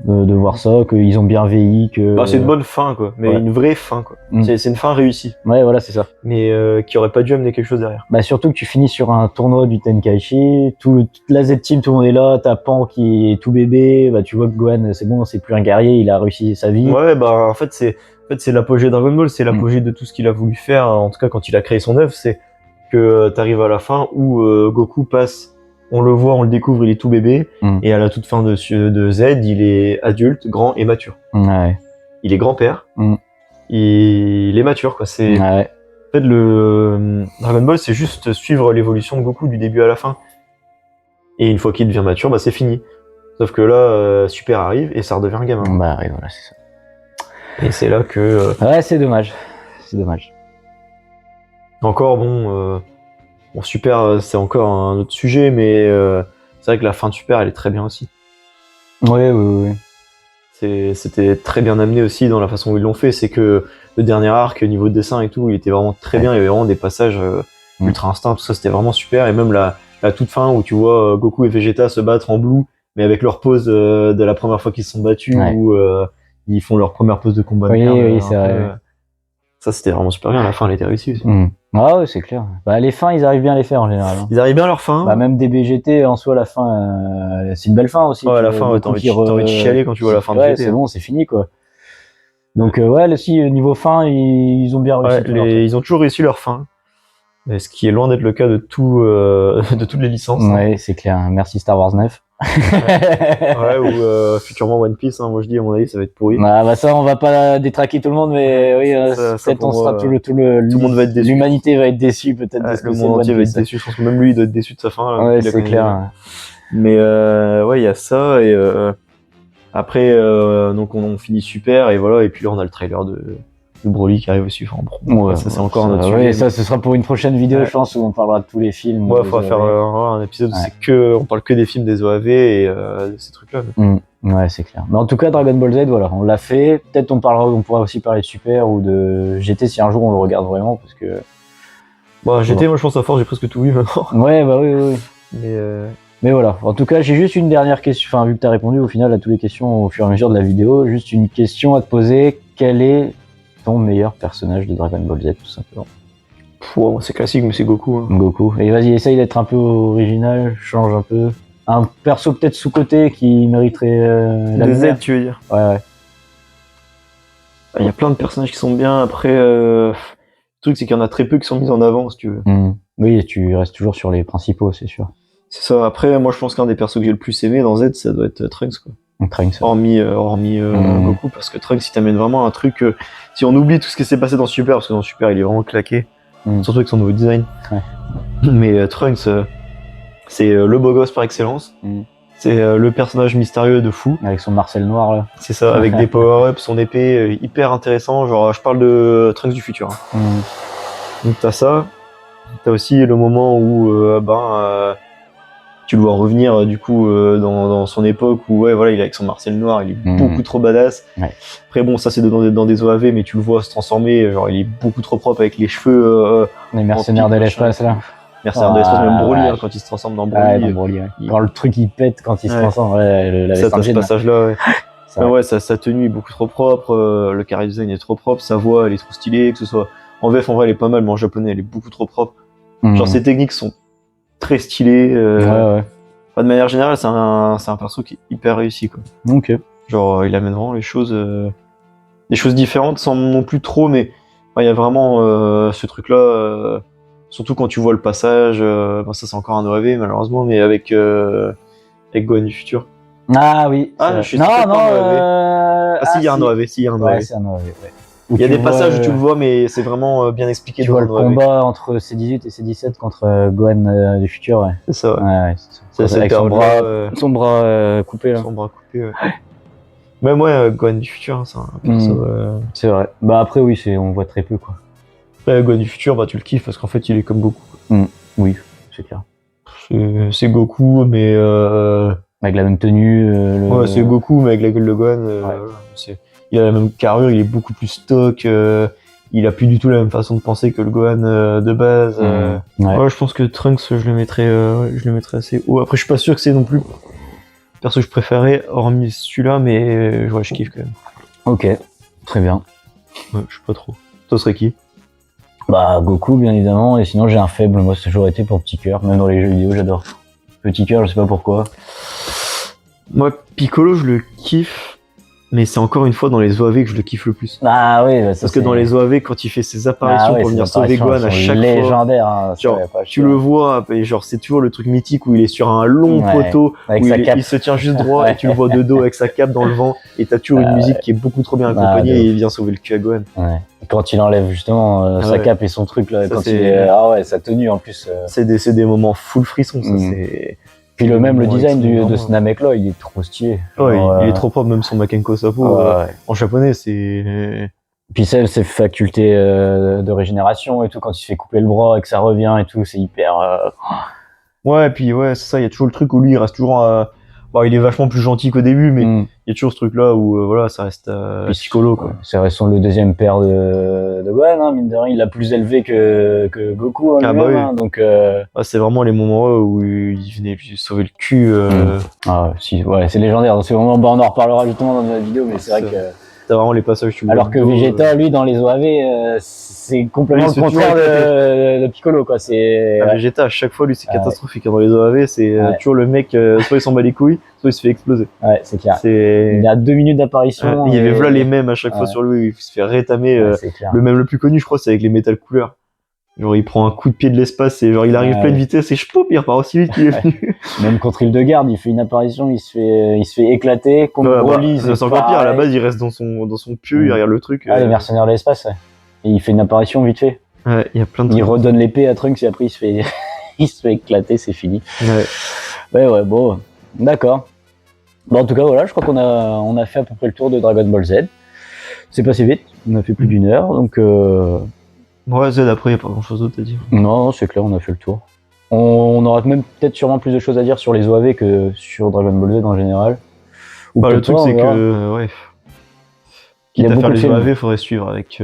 De voir ça, qu'ils ont bien vieilli, que. Bah, c'est une bonne fin, quoi. Mais une vraie fin, quoi. C'est une fin réussie. Ouais, voilà, c'est ça. Mais qui aurait pas dû amener quelque chose derrière. Bah, surtout que tu finis sur un tournoi du Tenkaichi, toute la Z-Team, tout le monde est là, t'as Pan qui est tout bébé, bah, tu vois que Gohan, c'est bon, c'est plus un guerrier, il a réussi sa vie. Ouais, bah, en fait, c'est l'apogée de Dragon Ball, c'est l'apogée de tout ce qu'il a voulu faire, en tout cas, quand il a créé son œuvre, c'est que t'arrives à la fin où Goku passe. On le voit, on le découvre, il est tout bébé, et à la toute fin de Z, il est adulte, grand et mature. Ouais. Il est grand-père, il est mature, quoi. C'est en fait le Dragon Ball, c'est juste suivre l'évolution de Goku du début à la fin. Et une fois qu'il devient mature, bah c'est fini. Sauf que là, Super arrive et ça redevient un gamin. Bah oui, voilà, c'est ça. Et c'est là que. Ouais, c'est dommage. C'est dommage. Encore bon. Bon, Super, c'est encore un autre sujet, mais c'est vrai que la fin de Super, elle est très bien aussi. Oui. C'était très bien amené aussi dans la façon où ils l'ont fait. C'est que le dernier arc, au niveau de dessin et tout, il était vraiment très bien. Il y avait vraiment des passages ultra instinct, tout ça, c'était vraiment super. Et même la toute fin où tu vois Goku et Vegeta se battre en blue, mais avec leur pose de la première fois qu'ils se sont battus, où ils font leur première pose de combat. Oui, c'est vrai. Ça, c'était vraiment super bien. La fin, elle était réussie aussi. Ah ouais, c'est clair. Bah, les fins, ils arrivent bien à les faire en général. Hein. Ils arrivent bien à leur fin. Bah, même des BGT, en soi, la fin, c'est une belle fin aussi. Ouais, la fin, t'as envie de chialer quand tu vois la fin de BGT. C'est bon, c'est fini, quoi. Donc, ouais, aussi, niveau fin, ils ont bien réussi. Ils ont toujours réussi leur fin. Ce qui est loin d'être le cas de de toutes les licences. Ouais, c'est clair. Merci Star Wars 9. Ouais, ou futurement One Piece, hein. Moi je dis, à mon avis, ça va être pourri. Bah ça, on va pas détraquer tout le monde, mais oui, peut-être on sera tout le monde va être déçu. L'humanité va être déçue, peut-être. Le monde entier va être déçu. Je pense que même lui, il doit être déçu de sa fin. Là, ouais, c'est clair. Mais ouais, il y a ça, et après, donc on finit Super, et voilà, et puis là, on a le trailer de Broly qui arrive aussi. Enfin, ouais, ça, c'est encore un autre sujet. Ouais, ça, ce sera pour une prochaine vidéo, je pense, où on parlera de tous les films. Ouais, il faudra faire un épisode où on parle que des films des OAV et de ces trucs-là. Ouais, c'est clair. Mais en tout cas, Dragon Ball Z, voilà, on l'a fait. Peut-être on pourra aussi parler de Super ou de GT si un jour on le regarde vraiment, parce que. Bah, GT, moi je pense à force, j'ai presque tout vu maintenant. Ouais, bah oui. Mais voilà. En tout cas, j'ai juste une dernière question. Enfin, vu que tu as répondu au final à toutes les questions au fur et à mesure de la vidéo, juste une question à te poser. Quel est ton meilleur personnage de Dragon Ball Z, tout simplement? C'est classique, mais c'est Goku. Hein. Goku. Et vas-y, essaye d'être un peu original, change un peu. Un perso peut-être sous-côté qui mériterait la Z, tu veux dire? Ouais. Il y a plein de personnages qui sont bien. Après, le truc, c'est qu'il y en a très peu qui sont mis en avant, si tu veux. Oui, tu restes toujours sur les principaux, c'est sûr. C'est ça. Après, moi, je pense qu'un des persos que j'ai le plus aimé dans Z, ça doit être Trunks, quoi. Trunks. Hormis Goku, parce que Trunks, il t'amène vraiment un truc. Si on oublie tout ce qui s'est passé dans Super, parce que dans Super, il est vraiment claqué, surtout avec son nouveau design. Ouais. Mais Trunks, c'est le beau gosse par excellence. C'est le personnage mystérieux de fou. Avec son Marcel noir, là. C'est ça, avec des power-ups, son épée, hyper intéressant. Genre, je parle de Trunks du futur. Hein. Donc t'as ça. T'as aussi le moment où tu le vois revenir du coup dans son époque où ouais voilà il est avec son Marcel noir, il est beaucoup trop badass. Ouais. Après bon ça c'est dans des OAV, mais tu le vois se transformer, genre il est beaucoup trop propre avec les cheveux. Les mercenaires de l'espace là. Mercenaires de l'espace, même Broly hein, quand il se transforme dans Broly. Dans Broly quand le truc il pète quand il se transforme, ça t'as ce passage là. Ouais. Sa tenue est beaucoup trop propre, le character design est trop propre, sa voix elle est trop stylée, que ce soit en VF en vrai elle est pas mal, mais en japonais elle est beaucoup trop propre. Genre ses techniques sont très stylées. Enfin, de manière générale, c'est un perso qui est hyper réussi quoi. Ok. Genre il amène vraiment les choses, des choses différentes sans non plus trop, mais il y a vraiment ce truc là. Surtout quand tu vois le passage, ça c'est encore un OAV malheureusement, mais avec Gohan du futur. Ah oui. Ah je suis non. Si il y a un OAV, Ouais, c'est un OAV. Ouais. Il y a des passages où tu le vois, mais c'est vraiment bien expliqué. Tu vois le combat entre C18 et C17 contre Gohan du futur, ouais. C'est ça, ouais. Ouais, c'est ça. Avec son bras coupé, là. Son bras coupé, ouais. Même ouais, Gohan du futur, c'est un perso. C'est vrai. Bah après, oui, on voit très peu, quoi. Ouais, Gohan du futur, tu le kiffes parce qu'en fait, il est comme Goku. Oui, c'est clair. C'est Goku, mais Avec la même tenue. ouais, c'est Goku, mais avec la gueule de Gohan. Voilà. Il a la même carrure, il est beaucoup plus stock. Il a plus du tout la même façon de penser que le Gohan de base. Ouais. Ouais, je pense que Trunks, je le mettrais assez haut. Après, je suis pas sûr que c'est non plus le perso que je préférais, hormis celui-là, mais ouais, je kiffe quand même. Ok, très bien. Ouais, je sais pas trop. Toi, serait qui? Bah, Goku, bien évidemment, et sinon j'ai un faible, moi, c'est toujours été pour Petit Cœur, même dans les jeux vidéo, j'adore. Petit Cœur, je sais pas pourquoi. Moi, Piccolo, je le kiffe, mais c'est encore une fois dans les OAV que je le kiffe le plus. Ah oui, bah, ça, Parce que dans les OAV, quand il fait ses apparitions pour venir sauver Gohan à chaque fois, légendaire, hein, genre, tu le vois, et genre c'est toujours le truc mythique où il est sur un long poteau, avec où sa cape. il se tient juste droit et tu le vois de dos avec sa cape dans le vent, et t'as toujours une musique qui est beaucoup trop bien accompagnée et il vient sauver le cul à Gohan. Ouais. Et quand il enlève justement sa cape et son truc là, Ça, quand c'est- il est... Ah ouais, sa tenue en plus. C'est des moments full frisson, ça c'est... Puis le Bon, design excellent, de ce Namek là, il est trop stylé. Ouais, Genre, il est trop propre, même son Makenko Sapo, ouais. en japonais, c'est... Puis ses facultés de régénération et tout, quand il se fait couper le bras et que ça revient et tout, c'est hyper... Ouais, puis ouais, c'est ça, il y a toujours le truc où lui, il reste toujours... Bon, il est vachement plus gentil qu'au début, mais il y a toujours ce truc-là où, voilà, ça reste Piccolo, quoi. C'est le deuxième père de Gohan, hein, mine de rien, il l'a plus élevé que Goku en lui-même, bah oui. hein, donc... C'est vraiment les moments où il venait lui sauver le cul. Ah si, ouais, c'est légendaire, c'est vraiment... Bah, on en reparlera justement dans la vidéo, mais c'est vrai que... T'as vraiment les passages, tu vois. Alors que Vegeta, lui, dans les OAV, c'est complètement le contraire de Piccolo, quoi. C'est... Vegeta, à chaque fois, lui, c'est catastrophique. Dans les OAV, c'est toujours le mec, soit il s'en bat les couilles, soit il se fait exploser. Ouais, c'est clair. Il y a 2 minutes d'apparition. Il y avait voilà les mêmes à chaque fois sur lui, il se fait rétamer. Le même le plus connu, je crois, c'est avec les Metal Couleurs. Genre, il prend un coup de pied de l'espace et genre, il arrive pleine vitesse et il repart aussi vite qu'il est venu. Même contre Île de Garde, il fait une apparition, il se fait éclater. Contre Broly, c'est encore pire. À la base, il reste dans son pieu, il regarde le truc. Ah, les mercenaires de l'espace, ouais. Et il fait une apparition vite fait. Ouais, il y a plein de trucs. Il redonne l'épée à Trunks et après, il se fait éclater, c'est fini. Ouais, bon. D'accord. Bon, en tout cas, voilà, je crois qu'on a fait à peu près le tour de Dragon Ball Z. C'est passé vite, on a fait plus d'1 heure, donc... Ouais, Z, après, il n'y a pas grand-chose d'autre à dire. Non, c'est clair, on a fait le tour. On aura même peut-être sûrement plus de choses à dire sur les OAV que sur Dragon Ball Z en général. Bah, le truc, c'est que... Ouais. Quitte à faire les OAV, il faudrait suivre avec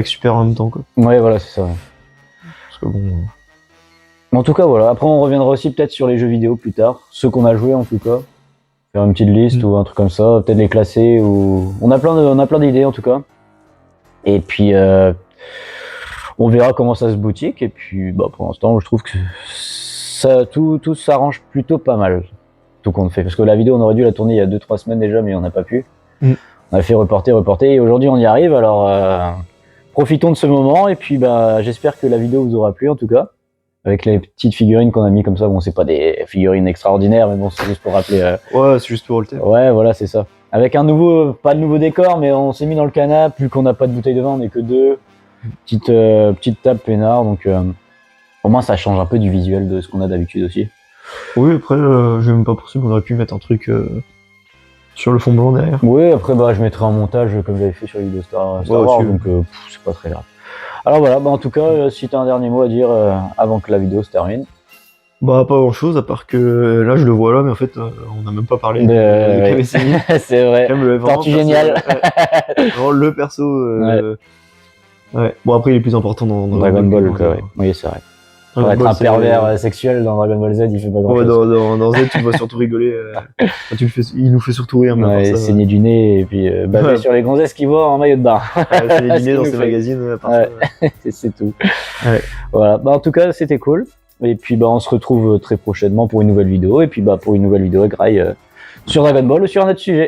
Super en même temps, quoi. Ouais, voilà, c'est ça. Ouais. Parce que bon... En tout cas, voilà. Après, on reviendra aussi peut-être sur les jeux vidéo plus tard. Ceux qu'on a joués, en tout cas. Faire une petite liste ou un truc comme ça. Peut-être les classer ou... On a plein d'idées, en tout cas. Et puis... on verra comment ça se boutique. Et puis, bah, pour l'instant, je trouve que ça, tout s'arrange plutôt pas mal. Tout compte fait. Parce que la vidéo, on aurait dû la tourner il y a 2-3 semaines déjà, mais on n'a pas pu. On a fait reporter. Et aujourd'hui, on y arrive. Alors, profitons de ce moment. Et puis, bah, j'espère que la vidéo vous aura plu, en tout cas. Avec les petites figurines qu'on a mis comme ça. Bon, c'est pas des figurines extraordinaires, mais bon, c'est juste pour rappeler. Ouais, c'est juste pour le thème. Ouais, voilà, c'est ça. Avec pas de nouveau décor, mais on s'est mis dans le canapé. Vu qu'on n'a pas de bouteille de vin, on n'est que 2. Petite table peinard, donc au moins ça change un peu du visuel de ce qu'on a d'habitude aussi. Oui, après, j'ai même pas possible, on aurait pu mettre un truc sur le fond blanc derrière. Oui, après bah je mettrai un montage comme j'avais fait sur les vidéos Star Wars, donc c'est pas très grave. Alors voilà, bah en tout cas, si t'as un dernier mot à dire avant que la vidéo se termine. Bah pas grand chose, à part que là je le vois là, mais en fait on n'a même pas parlé de KBCI. C'est vrai, Tortue génial. Vraiment le perso. Ouais. Bon, après il est plus important dans Dragon Ball, quoi, ouais. Oui, c'est vrai. Pour être un pervers sexuel dans Dragon Ball Z, il fait pas grand chose. Ouais, dans Z, tu le vois surtout rigoler. Il nous fait surtout rire. Ouais, saigner du nez et puis baver sur les gonzesses qu'il voit en maillot de bain. Saigner du nez dans ses magazines, à part ça. C'est tout. Ouais. Voilà. Bah, en tout cas, c'était cool. Et puis, bah, on se retrouve très prochainement pour une nouvelle vidéo. Et puis, bah, pour une nouvelle vidéo, Grail sur Dragon Ball ou sur un autre sujet.